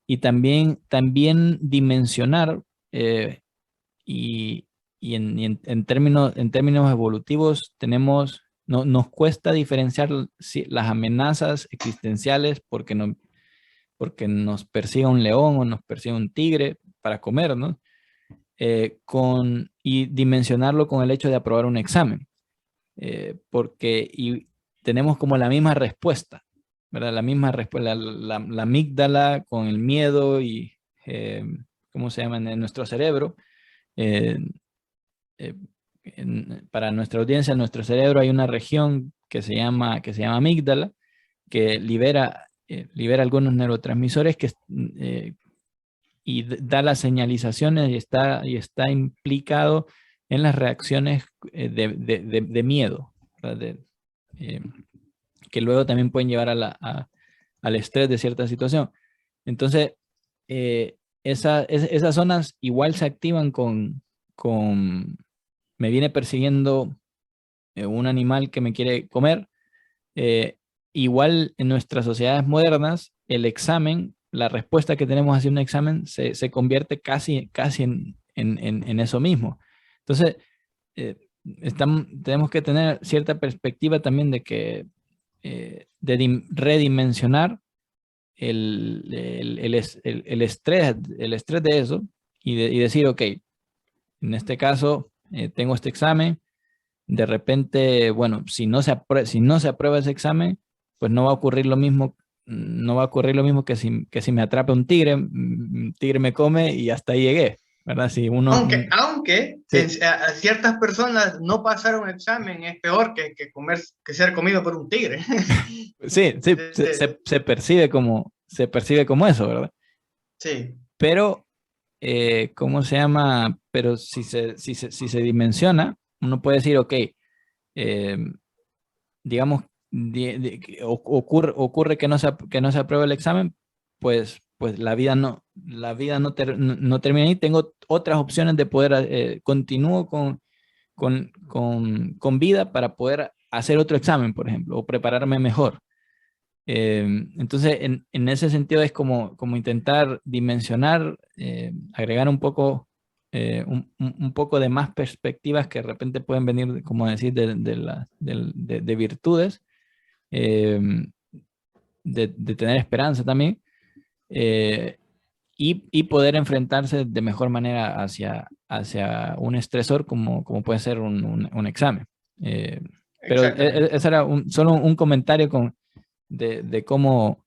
Y también dimensionar, y, en términos evolutivos nos cuesta diferenciar las amenazas existenciales porque nos persiga un león o nos persiga un tigre para comernos, y dimensionarlo con el hecho de aprobar un examen, porque tenemos como la misma respuesta, ¿verdad? La misma respuesta, la amígdala con el miedo y, eh, ¿cómo se llama? En nuestro cerebro. eh, eh, para nuestra audiencia, en nuestro cerebro hay una región que se llama amígdala, que libera algunos neurotransmisores y da las señalizaciones y está implicado en las reacciones de miedo, ¿verdad? Eh, que luego también pueden llevar al estrés de cierta situación. Entonces, esas zonas igual se activan me viene persiguiendo un animal que me quiere comer. eh, Igual en nuestras sociedades modernas, el examen, la respuesta que tenemos hacia un examen se convierte casi en eso mismo. Entonces, tenemos que tener cierta perspectiva también de redimensionar el estrés de eso y decir, ok, en este caso tengo este examen. De repente, bueno, si no se aprueba ese examen, pues no va a ocurrir lo mismo que si me atrapa un tigre, un tigre me come y hasta ahí llegué, ¿verdad? Si uno,
Aunque
sí,
a ciertas personas no pasar un examen es peor que ser comido por un tigre.
sí, sí, se percibe como eso, ¿verdad?
Sí,
Pero, ¿cómo se llama? Pero si se dimensiona, uno puede decir, ok, eh, digamos, que ocurre que no se aprueba el examen, pues la vida no termina ahí. Tengo otras opciones de poder, continúo con vida para poder hacer otro examen, por ejemplo, o prepararme mejor. Entonces, en ese sentido es como intentar dimensionar, agregar un poco de más perspectivas que de repente pueden venir, como decir, de virtudes, eh, de tener esperanza también, eh, y poder enfrentarse de mejor manera hacia un estresor como puede ser un examen. Eh, pero
exactamente.
ese era solo un comentario de cómo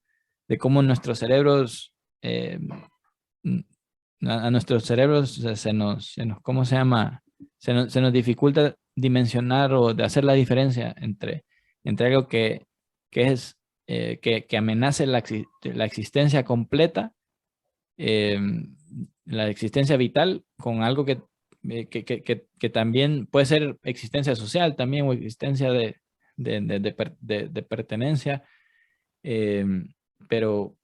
nuestros cerebros, mm, a nuestros cerebros ¿cómo se llama? Se nos dificulta dimensionar o de hacer la diferencia entre algo que amenace la existencia completa, eh, la existencia vital, con algo que también puede ser existencia social también, o existencia de pertenencia, eh, pero,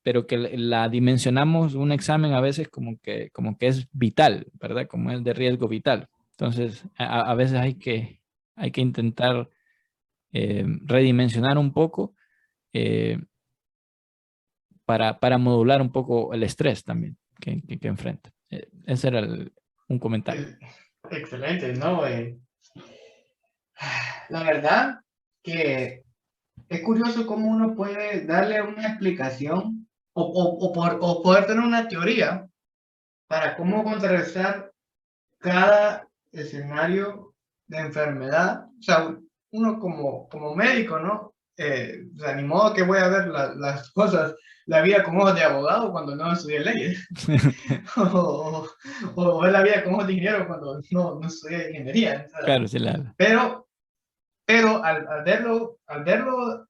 pero que la dimensionamos un examen a veces como que es vital, ¿verdad? Como es de riesgo vital. Entonces, a veces hay que intentar redimensionar un poco, eh, para modular un poco el estrés también que enfrenta. Ese era un comentario.
Eh, Excelente, ¿no? La verdad que es curioso cómo uno puede darle una explicación o poder tener una teoría para cómo contrarrestar cada escenario de enfermedad. O sea, uno como médico, ¿no? O sea, ni modo que voy a ver las cosas, la vida con ojos de abogado cuando no estudié leyes. o ver la vida con ojos de ingeniero cuando no estudié ingeniería. O sea,
Claro, sí,
pero al verlo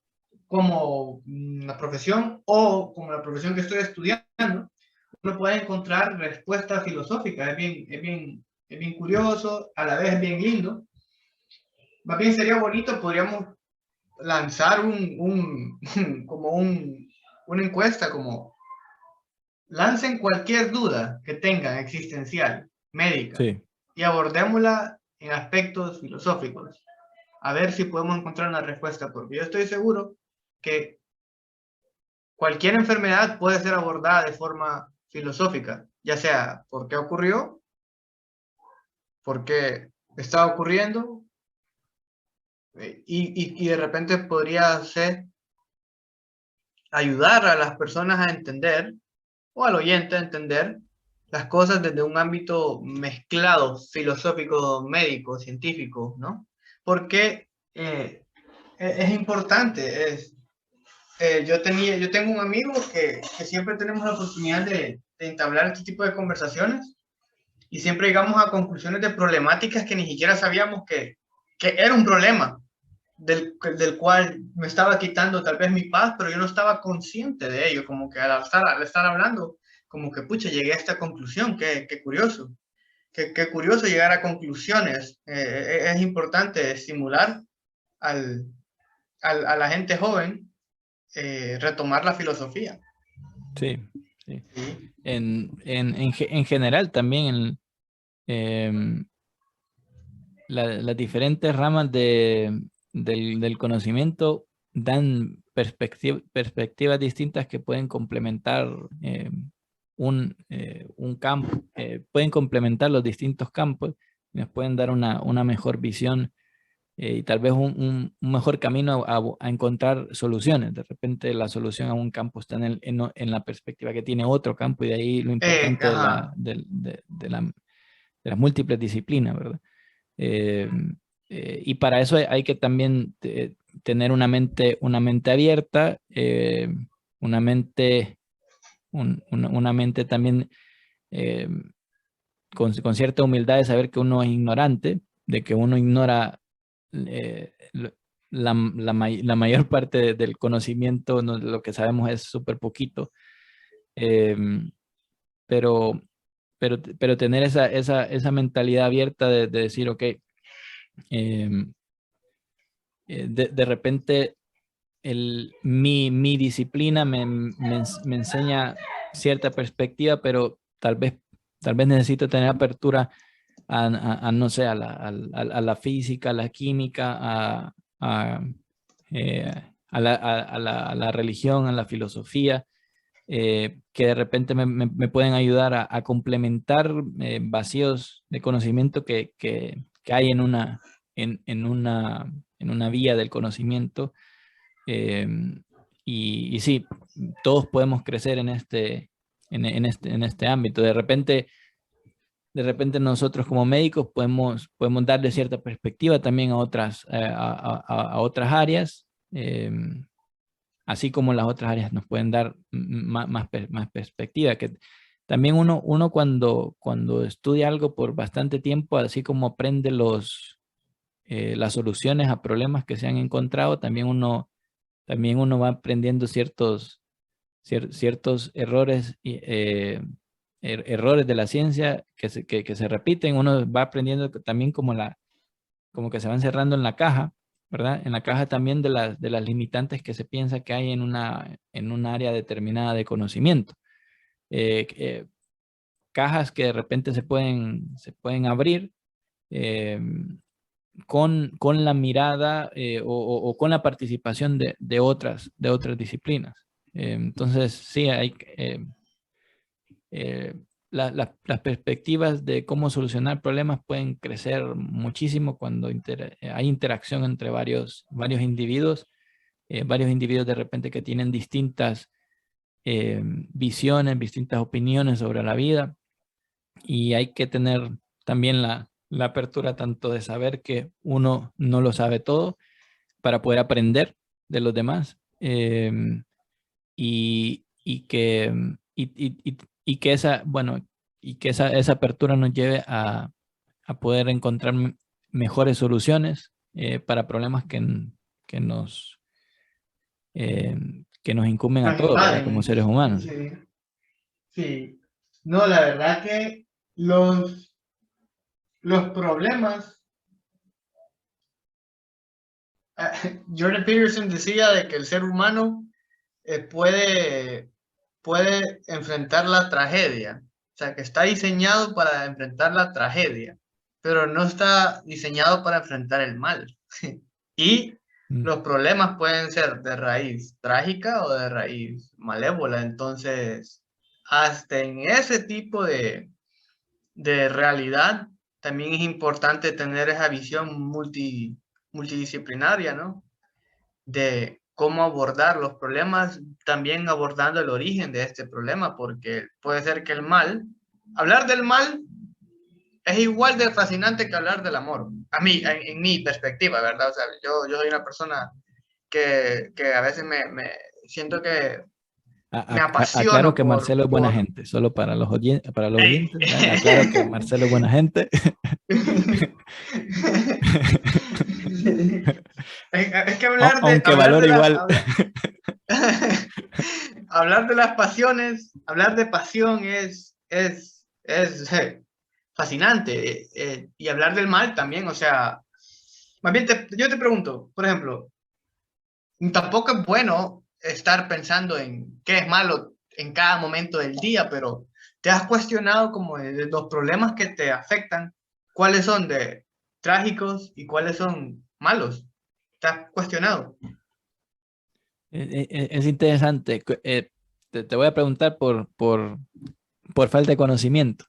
como una profesión o como la profesión que estoy estudiando, uno puede encontrar respuestas filosóficas. Es bien curioso, a la vez es bien lindo. Más bien sería bonito, podríamos lanzar como una encuesta, como lancen cualquier duda que tengan existencial, médica,
sí,
y abordémosla en aspectos filosóficos. A ver si podemos encontrar una respuesta, porque yo estoy seguro que cualquier enfermedad puede ser abordada de forma filosófica, ya sea por qué ocurrió, por qué está ocurriendo, y de repente podría ser ayudar a las personas a entender, o al oyente a entender, las cosas desde un ámbito mezclado, filosófico, médico, científico, ¿no? Porque es importante, yo tengo un amigo que siempre tenemos la oportunidad de entablar este tipo de conversaciones y siempre llegamos a conclusiones de problemáticas que ni siquiera sabíamos que era un problema, del cual me estaba quitando tal vez mi paz, pero yo no estaba consciente de ello, como que al estar hablando, como que pucha, llegué a esta conclusión, qué curioso, qué curioso llegar a conclusiones. Es importante estimular al, a la gente joven retomar la filosofía.
sí, sí.
Sí.
En general también em, las diferentes ramas del conocimiento dan perspectivas distintas que pueden complementar un campo, pueden complementar los distintos campos y nos pueden dar una mejor visión y tal vez un mejor camino a encontrar soluciones. De repente la solución a un campo está en la perspectiva que tiene otro campo y de ahí lo importante
Ajá.
de las múltiples disciplinas, ¿verdad? Eh, y para eso hay que también tener una mente abierta, una mente, una mente también eh, con cierta humildad de saber que uno es ignorante, de que uno ignora la mayor parte del conocimiento, lo que sabemos es súper poquito, eh, pero, pero tener esa mentalidad abierta de decir, ok, de repente mi disciplina me enseña cierta perspectiva, pero tal vez necesito tener apertura no sé, a la física, a la química, a, eh, a la religión, a la filosofía, que de repente me pueden ayudar a complementar vacíos de conocimiento que hay en una vía del conocimiento. eh, y sí, todos podemos crecer en este ámbito. De repente nosotros como médicos podemos darle cierta perspectiva también a a otras áreas, así como las otras áreas nos pueden dar más perspectiva. Que también uno cuando estudia algo por bastante tiempo, así como aprende las soluciones a problemas que se han encontrado, también uno va aprendiendo ciertos errores, errores de la ciencia que se repiten. Uno va aprendiendo también como que se van cerrando en la caja, ¿verdad? En la caja también de las limitantes que se piensa que hay en un área determinada de conocimiento. Cajas que de repente se pueden abrir eh, con la mirada o con la participación de otras disciplinas. Entonces, sí, eh, las perspectivas de cómo solucionar problemas pueden crecer muchísimo cuando hay interacción entre varios individuos de repente que tienen distintas visiones, distintas opiniones sobre la vida y hay que tener también la apertura tanto de saber que uno no lo sabe todo, para poder aprender de los demás. Y que esa, bueno, y que esa apertura nos lleve a poder encontrar mejores soluciones para problemas que nos, eh, que nos incumben a
Nos
todos, ¿verdad? Como
invaden.
seres humanos.
Sí, sí. No, la verdad que los problemas, Jordan Peterson decía de que el ser humano puede enfrentar la tragedia. O sea, que está diseñado para enfrentar la tragedia, pero no está diseñado para enfrentar el mal. Y
Mm.
los problemas pueden ser de raíz trágica o de raíz malévola. Entonces, hasta en ese tipo de realidad, también es importante tener esa visión multidisciplinaria, ¿no? De cómo abordar los problemas, también abordando el origen de este problema, porque puede ser que hablar del mal es igual de fascinante que hablar del amor, a mí, en mi perspectiva, ¿verdad? O sea, yo soy una persona que a veces me siento que me
Aclaro
apasiono
que Marcelo es buena
por
gente, solo para para los
¡Ey!
oyentes, ¿verdad? Aclaro que Marcelo es buena gente.
Es que
Aunque valoro igual.
hablar de las pasiones, hablar de pasión es fascinante. Y hablar del mal también, o sea, más bien yo te pregunto, por ejemplo, tampoco es bueno estar pensando en qué es malo en cada momento del día, pero ¿te has cuestionado como de los problemas que te afectan? ¿Cuáles son de trágicos y cuáles son malos? ¿Te has cuestionado?
Es interesante. Te voy a preguntar por falta de conocimiento.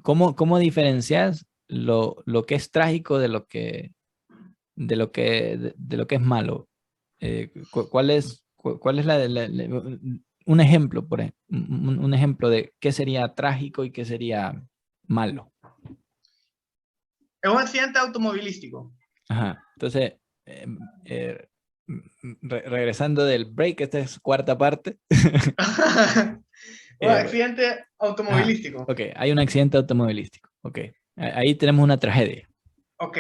¿Cómo diferencias lo que es trágico de lo que es malo? ¿Cuál es un ejemplo, por ejemplo, un ejemplo de qué sería trágico y qué sería malo?
Es un accidente automovilístico.
Ajá. Entonces, eh, regresando del break, esta es cuarta parte.
Un
Eh,
accidente
ajá.
automovilístico.
Ok, hay un accidente automovilístico. Ok, ahí tenemos una tragedia.
Ok.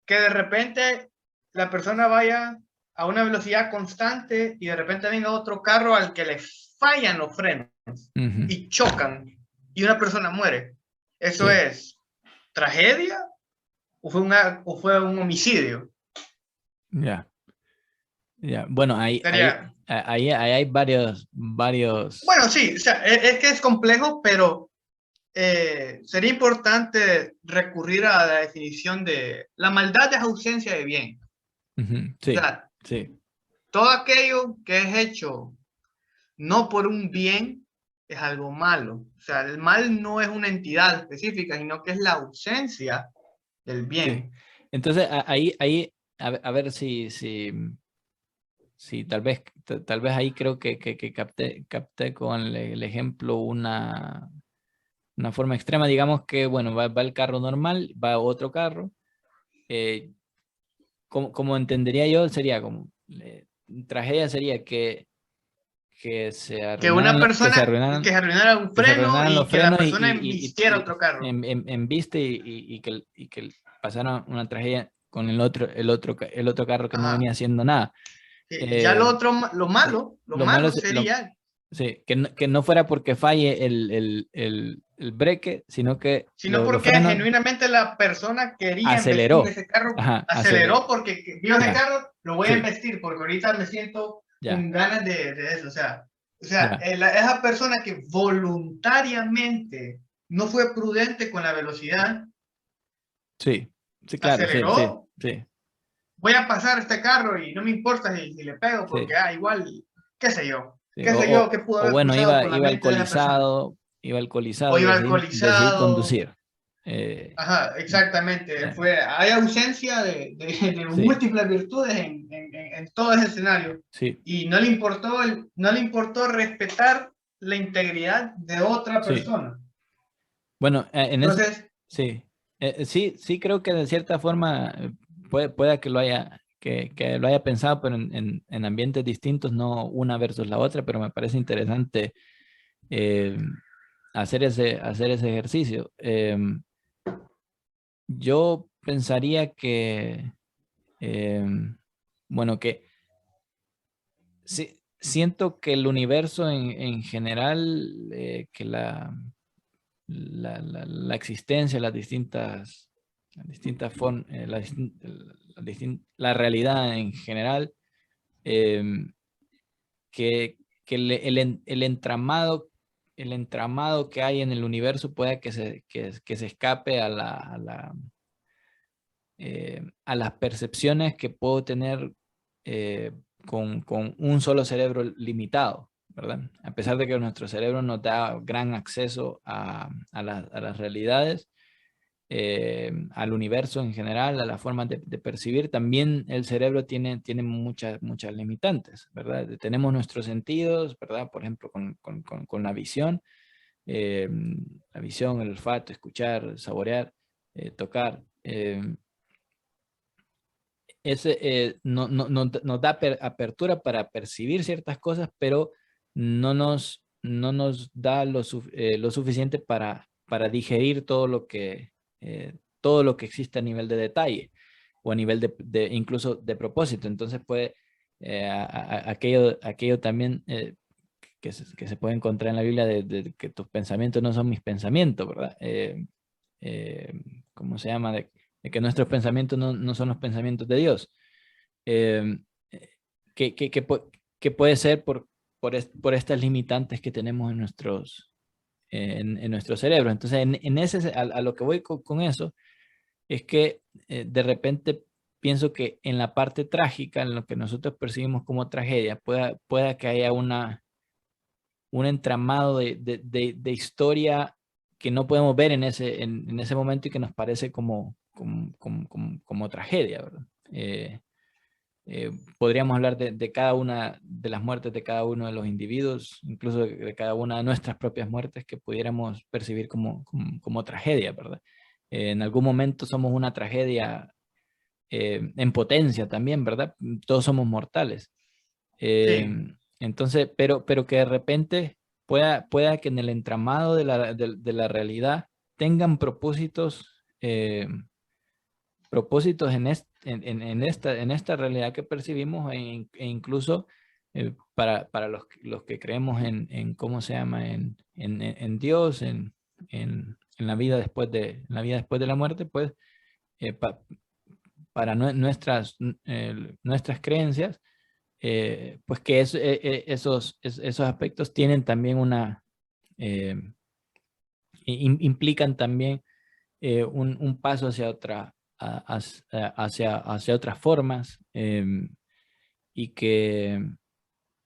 Que de repente la persona vaya a una velocidad constante y de repente venga otro carro al que le fallan los frenos
Ujú.
y chocan y una persona muere. ¿Eso
Sí,
es tragedia o fue un homicidio?
ya, ya. Bueno,
Sería,
ahí hay varios.
bueno, sí, o sea, es que es complejo, pero sería importante recurrir a la definición de la maldad es ausencia de bien.
Ujú.
O
Sí,
sea,
sí,
todo aquello que es hecho no por un bien es algo malo. O sea, el mal no es una entidad específica, sino que es la ausencia del
sí.
bien.
Entonces, a ver si tal vez ahí creo que capté con el ejemplo una forma extrema. Digamos que, bueno, va el carro normal, va otro carro. eh, como entendería yo, sería como, tragedia sería que se
Que una
arruinaran,
persona que se arruinara un
que se
freno
arruinaran
y
los
que la
frenos
persona embistiera otro carro.
embiste y que pasara una tragedia con el otro carro que no
Ajá.
venía haciendo nada.
Ya
Eh, sí,
lo
lo malo,
malo sería,
sí, que no fuera porque falle el breque, sino que
sino
los
porque
frenos
genuinamente la persona quería embestir
aceleró.
ese carro,
Ajá,
aceleró porque vio ese
ya,
carro, lo voy a
sí,
embestir porque ahorita me siento
ya,
con ganas de eso. O sea
ya,
esa persona que voluntariamente no fue prudente con la velocidad,
sí, sí, claro, sí, sí,
aceleró,
sí,
voy a pasar este carro y no me importa si le pego porque
sí.
igual,
Sí,
qué sé yo, qué pudo
o
haber
bueno,
cruzado por la mente de esa persona.
iba
O
alcoholizado y
iba
decidí
alcoholizado.
conducir. Eh,
Ajá, exactamente.
eh,
Hay ausencia de
sí,
múltiples virtudes en todo ese escenario.
sí,
Y no le importó respetar la integridad de otra
sí.
persona.
Bueno,
Entonces,
sí, sí, sí creo que de cierta forma pueda que lo haya, que lo haya pensado, pero en ambientes distintos, no una versus la otra, pero me parece interesante eh, hacer ese ejercicio. Yo pensaría que, bueno, que siento que el universo en general, que la existencia, las distintas formas, la realidad en general, em, que el entramado que hay en el universo pueda que se escape a las percepciones que puedo tener con un solo cerebro limitado, ¿verdad? A pesar de que nuestro cerebro nos da gran acceso a las realidades, al universo en general, a las formas de percibir, también el cerebro tiene muchas limitantes, ¿verdad? Tenemos nuestros sentidos, ¿verdad? Por ejemplo, con eh, la visión, el olfato, escuchar, saborear, tocar. Nos da apertura para percibir ciertas cosas, pero no nos da lo suficiente para digerir todo lo que existe a nivel de detalle o a nivel incluso de propósito. Entonces aquello también que se puede encontrar en la Biblia de que tus pensamientos no son mis pensamientos, ¿verdad? Eh, ¿Cómo se llama? De que nuestros pensamientos no son los pensamientos de Dios. Eh, que puede ser por estas limitantes que tenemos en nuestro cerebro. Entonces, a lo que voy con eso es que de repente pienso que en la parte trágica, en lo que nosotros percibimos como tragedia, pueda que haya un entramado de historia que no podemos ver en ese momento y que nos parece como tragedia, ¿verdad? Podríamos hablar de cada una de las muertes de cada uno de los individuos, incluso de cada una de nuestras propias muertes que pudiéramos percibir como tragedia, ¿verdad? En algún momento somos una tragedia en potencia también, ¿verdad? Todos somos mortales.
Sí,
Entonces, pero que de repente pueda que en el entramado de la realidad tengan propósitos en esta realidad que percibimos e incluso para los que creemos ¿cómo se llama? En Dios, en la vida en la vida después de la muerte, pues eh, pa- para nuestras creencias, pues que esos aspectos tienen también eh, implican también un paso hacia hacia otras formas y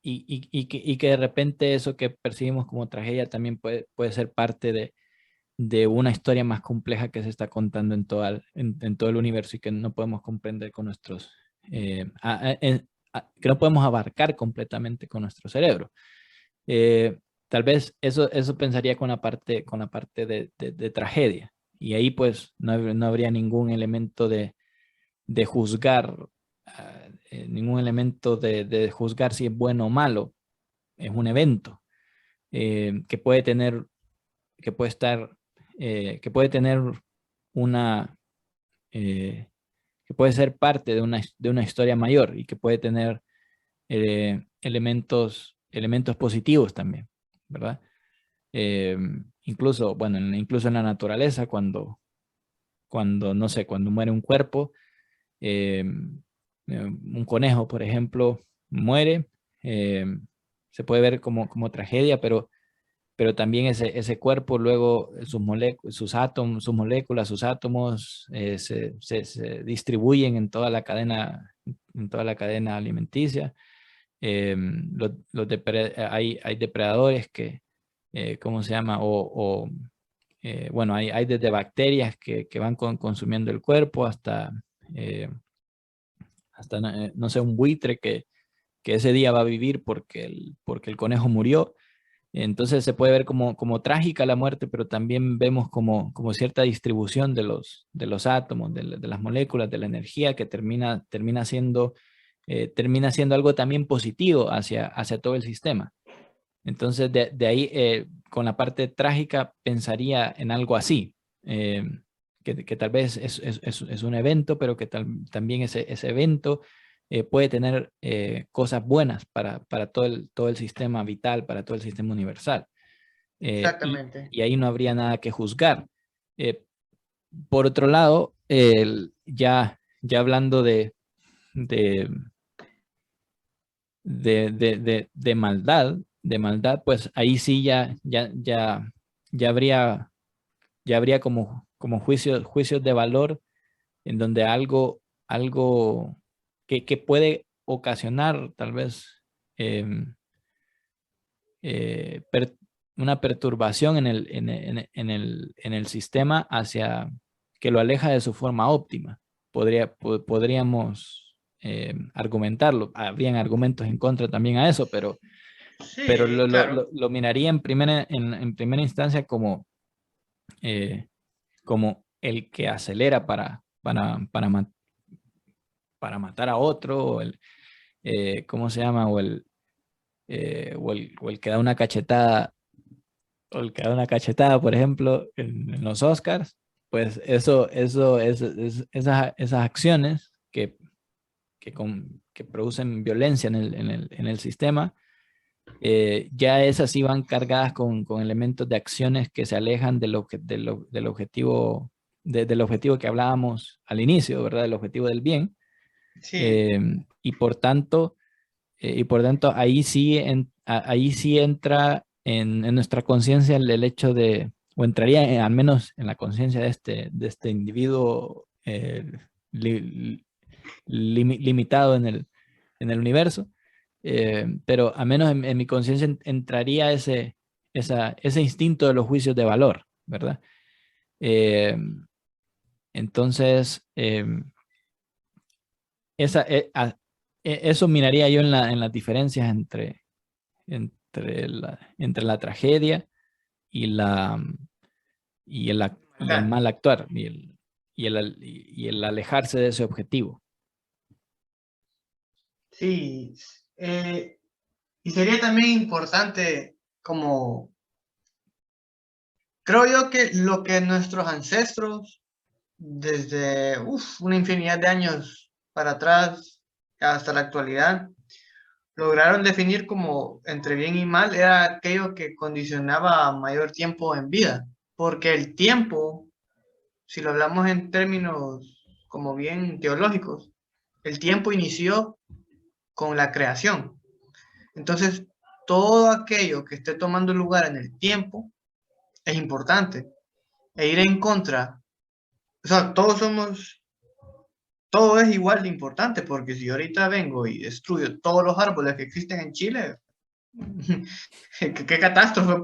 y que de repente eso que percibimos como tragedia también puede ser parte de una historia más compleja que se está contando en todo el universo y que no podemos comprender con que no podemos abarcar completamente con nuestro cerebro. Eh, Tal vez eso pensaría con la parte de tragedia. Y ahí pues no habría ningún elemento de juzgar, ningún elemento de juzgar si es bueno o malo. Es un evento que puede tener, que puede estar, que puede tener una, eh, que puede ser parte de una historia mayor y que puede tener elementos positivos también, ¿verdad? Eh, Incluso, bueno, incluso en la naturaleza, no sé, cuando muere un cuerpo, un conejo, por ejemplo, muere, eh, se puede ver como tragedia, pero también ese cuerpo, luego sus moléculas, sus átomos, se distribuyen en toda la cadena alimenticia. Hay depredadores ¿cómo se llama? Bueno, hay desde bacterias que van consumiendo el cuerpo eh, hasta no sé, un buitre que ese día va a vivir porque el conejo murió. Entonces se puede ver como trágica la muerte, pero también vemos como cierta distribución de los átomos, de las moléculas, de la energía, que termina siendo algo también positivo hacia todo el sistema. Entonces, de ahí, con la parte trágica, pensaría en algo así, que tal vez es un evento, pero que también ese evento puede tener cosas buenas para todo el sistema vital, para todo el sistema universal.
Exactamente.
Y ahí no habría nada que juzgar. Eh, por otro lado, ya hablando de, de maldad, pues ahí sí ya habría, ya habría como juicios de valor en donde algo que puede ocasionar tal vez em, eh, per- una perturbación en el sistema hacia que lo aleja de su forma óptima. Podríamos argumentarlo. Habrían argumentos en contra también a eso, pero
Sí, claro.
lo miraría en primera instancia como el que acelera para matar a otro, ¿cómo se llama? O el que da una cachetada, o el que da una cachetada, por ejemplo, en los Oscars, pues esas acciones que producen violencia en el sistema, ya esas sí van cargadas con elementos de acciones que se alejan del objetivo, del objetivo que hablábamos al inicio, ¿verdad? Del objetivo del bien.
Sí,
Eh, y por tanto, ahí sí entra en nuestra conciencia el hecho o entraría al menos en la conciencia de este individuo li- limitado en el universo, pero al menos en mi conciencia entraría ese instinto de los juicios de valor, ¿verdad? Eh, entonces, eso miraría yo en las diferencias entre la tragedia y y el
claro.
mal actuar y el alejarse de ese objetivo.
Sí. eh, y sería también importante, como creo yo que lo que nuestros ancestros, desde una infinidad de años para atrás hasta la actualidad, lograron definir como entre bien y mal, era aquello que condicionaba mayor tiempo en vida. Porque el tiempo, si lo hablamos en términos como bien teológicos, el tiempo inició con la creación. Entonces, todo aquello que esté tomando lugar en el tiempo es importante. E ir en contra, o sea, todo es igual de importante, porque si ahorita vengo y destruyo todos los árboles que existen en Chile, ¿qué catástrofe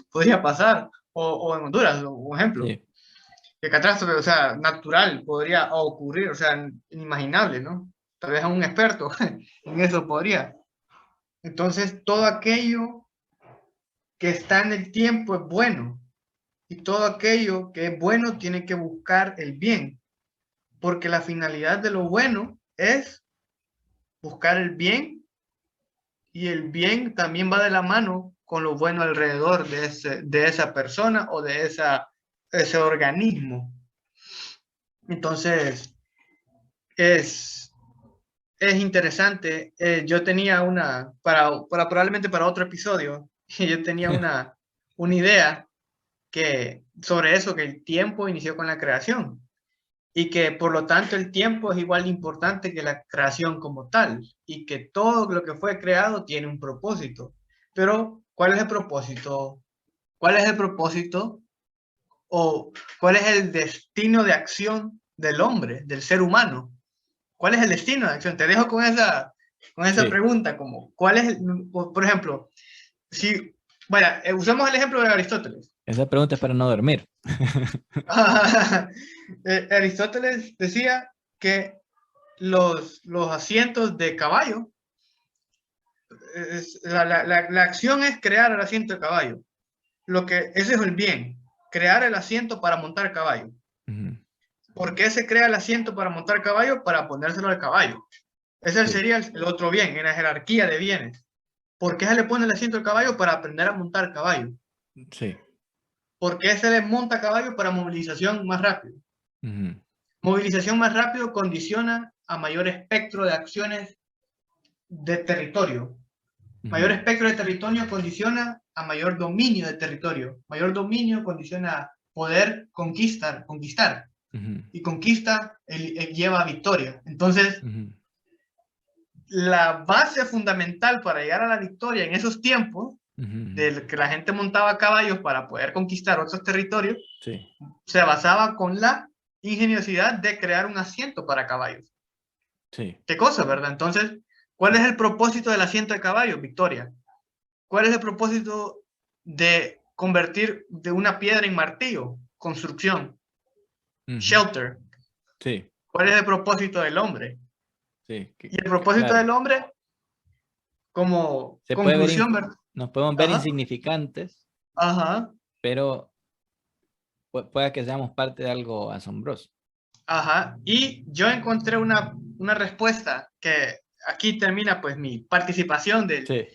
podría pasar? O en Honduras, un ejemplo.
Sí.
¿Qué catástrofe, o sea, natural podría ocurrir? O sea, inimaginable, ¿no? Tal vez a un experto en eso podría. Entonces, todo aquello que está en el tiempo es bueno. Y todo aquello que es bueno tiene que buscar el bien. Porque la finalidad de lo bueno es buscar el bien, y el bien también va de la mano con lo bueno alrededor de esa persona o de ese organismo. Entonces, es, es interesante. Yo tenía probablemente para otro episodio, yo tenía una idea sobre eso, que el tiempo inició con la creación y que por lo tanto el tiempo es igual de importante que la creación como tal, y que todo lo que fue creado tiene un propósito. Pero, ¿cuál es el propósito? ¿Cuál es el propósito o cuál es el destino de acción del hombre, del ser humano? ¿Cuál es el destino de acción? Te dejo con esa
Sí,
pregunta, como, ¿cuál es, por ejemplo, si, vaya, usamos el ejemplo de Aristóteles.
esa pregunta es para no dormir.
Aristóteles decía que los asientos de caballo La acción es crear el asiento de caballo. Ese es el bien, crear el asiento para montar caballo. ¿Por qué se crea el asiento para montar caballo? Para ponérselo al caballo. Ese
Sí.
sería el otro bien, en la jerarquía de bienes. ¿Por qué se le pone el asiento al caballo? Para aprender a montar caballo.
Sí.
¿Por qué se le monta caballo? Para movilización más rápido. Movilización más rápido condiciona a mayor espectro de acciones de territorio. Mayor espectro de territorio condiciona a mayor dominio de territorio. Mayor dominio condiciona a poder conquistar. Y conquista lleva a victoria. Entonces, la base fundamental para llegar a la victoria en esos tiempos, de que la gente montaba caballos para poder conquistar otros territorios,
Sí.
se basaba con la ingeniosidad de crear un asiento para caballos.
Sí.
¿Qué cosa, verdad? Entonces, ¿cuál es el propósito del asiento de caballo? Victoria. ¿Cuál es el propósito de convertir de una piedra en martillo? Construcción. Shelter.
Sí.
¿Cuál es el propósito del hombre?
Sí.
Y el propósito
Claro.
del hombre, como
Se puede ver,
conclusión, ¿verdad?
nos podemos ver
Ajá,
insignificantes,
ajá,
pero pueda que seamos parte de algo asombroso.
ajá. Y yo encontré una respuesta que aquí termina pues mi participación
Sí.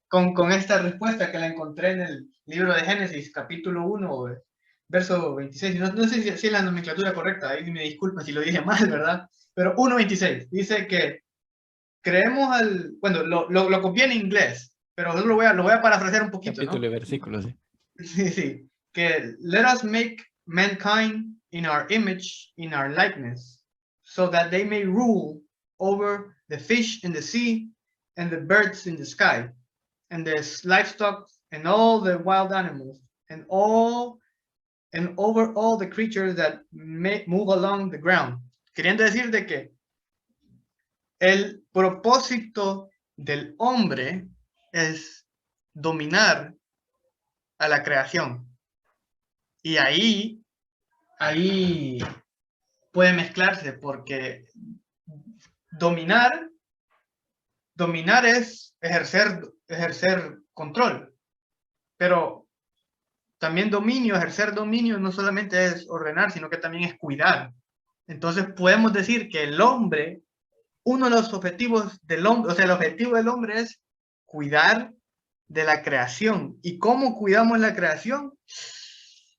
con esta respuesta que la encontré en el libro de Génesis, capítulo 1, verso 26. No sé si es la nomenclatura correcta, ahí me disculpen si lo dije mal, ¿verdad? Pero 1.26 dice que creemos bueno, lo copié en inglés, pero lo voy a parafrasear un poquito,
Capítulo y
¿no?
versículo, sí.
Sí, sí. Que let us make mankind in our image, in our likeness, so that they may rule over the fish in the sea and the birds in the sky, and the livestock and all the wild animals, and over all the creatures that may move along the ground. Queriendo decir de que el propósito del hombre es dominar a la creación. Y ahí puede mezclarse porque dominar es ejercer control, pero también ejercer dominio no solamente es ordenar, sino que también es cuidar. Entonces podemos decir que el hombre, uno de los objetivos del hombre, o sea, el objetivo del hombre es cuidar de la creación. ¿Y cómo cuidamos la creación?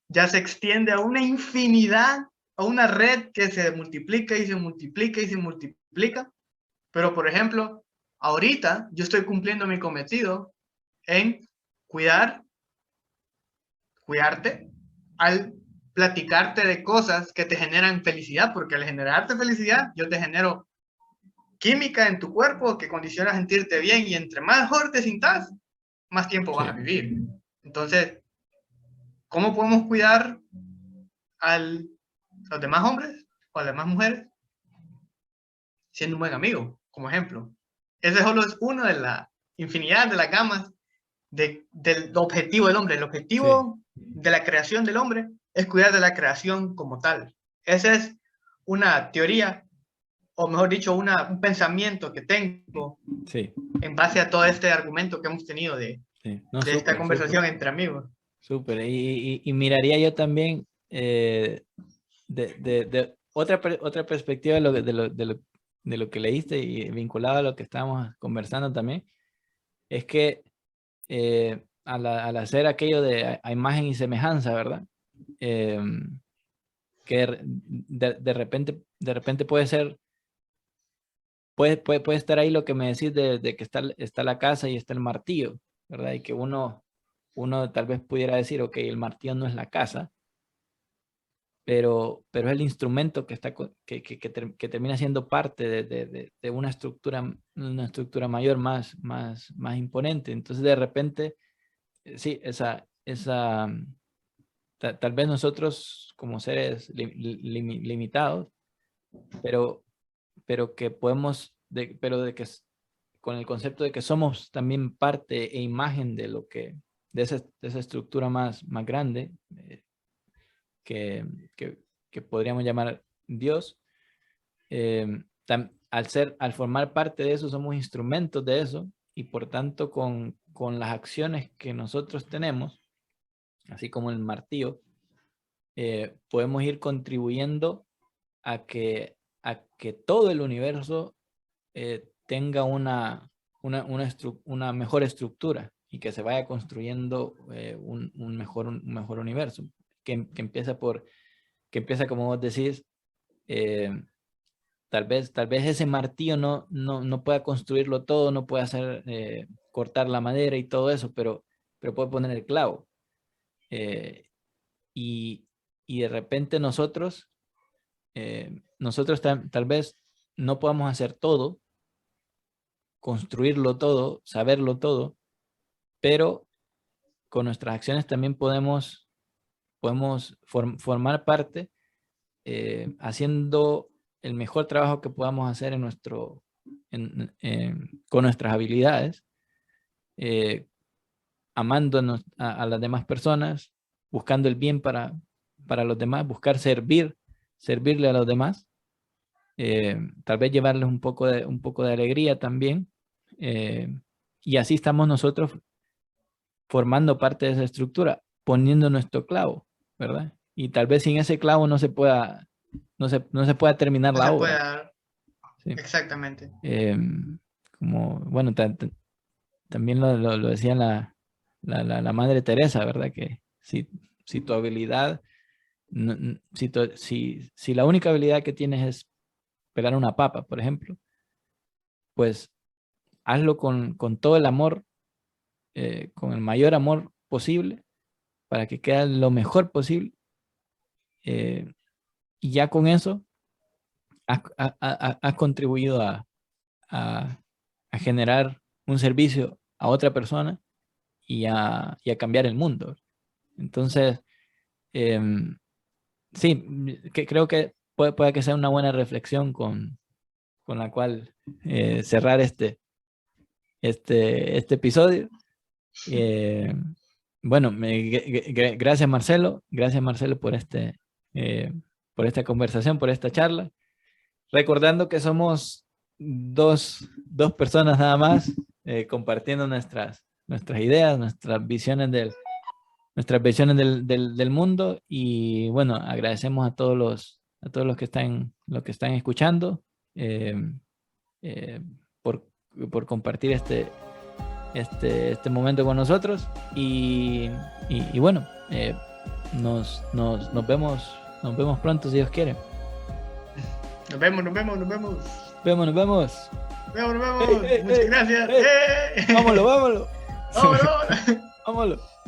Ya se extiende a una infinidad, a una red que se multiplica y se multiplica y se multiplica. Pero, por ejemplo, ahorita yo estoy cumpliendo mi cometido en cuidarte, al platicarte de cosas que te generan felicidad, porque al generarte felicidad, yo te genero química en tu cuerpo que condiciona a sentirte bien y entre más mejor te sientas, más tiempo vas a vivir. Entonces, ¿cómo podemos cuidar a los demás hombres o a las demás mujeres? Siendo un buen amigo, como ejemplo. Ese solo es uno de la infinidad de las gamas del objetivo del hombre. El objetivo de la creación del hombre es cuidar de la creación como tal. Esa es una teoría, o mejor dicho, un pensamiento que tengo en base a todo este argumento que hemos tenido de
No,
esta conversación entre amigos.
Súper. Y miraría yo también de otra perspectiva de lo que leíste y vinculado a lo que estábamos conversando también, es que al hacer aquello de a imagen y semejanza, ¿verdad? Que de repente puede ser, puede estar ahí lo que me decís de que está la casa y está el martillo, ¿verdad? Y que uno tal vez pudiera decir, ok, el martillo no es la casa, pero es el instrumento que, que termina siendo parte de una estructura mayor, más imponente. Entonces, de repente, sí, tal vez nosotros como seres limitados, pero que podemos, pero de que con el concepto de que somos también parte e imagen de lo de esa estructura más grande, que, que podríamos llamar Dios. Al formar parte de eso, somos instrumentos de eso, y por tanto con las acciones que nosotros tenemos, así como el martillo, podemos ir contribuyendo a que todo el universo tenga una mejor estructura y que se vaya construyendo un mejor universo, que empieza como vos decís, tal vez ese martillo no pueda construirlo todo, no pueda hacer, cortar la madera y todo eso, pero puede poner el clavo. Y de repente nosotros tal vez no podamos hacer todo, construirlo todo, saberlo todo, pero con nuestras acciones también podemos formar parte, haciendo el mejor trabajo que podamos hacer con nuestras habilidades, amándonos a las demás personas, buscando el bien para los demás, buscar servirle a los demás, tal vez llevarles un poco de alegría también, y así estamos nosotros formando parte de esa estructura, poniendo nuestro clavo, ¿verdad? Y tal vez sin ese clavo no se pueda terminar la obra.
Sí. Exactamente.
Como, bueno, también lo decía la Madre Teresa, ¿verdad? Que si tu habilidad, si la única habilidad que tienes es pelar una papa, por ejemplo, pues hazlo con todo el amor, con el mayor amor posible, para que quede lo mejor posible. Y ya con eso has contribuido a generar un servicio a otra persona y a cambiar el mundo. Entonces, sí, creo que puede que sea una buena reflexión con la cual cerrar este episodio. Bueno, gracias Marcelo por por esta conversación, por esta charla. Recordando que somos dos personas nada más, compartiendo nuestras ideas, nuestras visiones del mundo. Y bueno, agradecemos a todos los que están escuchando, por compartir este momento con nosotros. Y bueno, nos vemos pronto, si Dios quiere.
Nos vemos.
Nos vemos.
Nos vemos. Muchas gracias.
Vámonos.
Vámonos.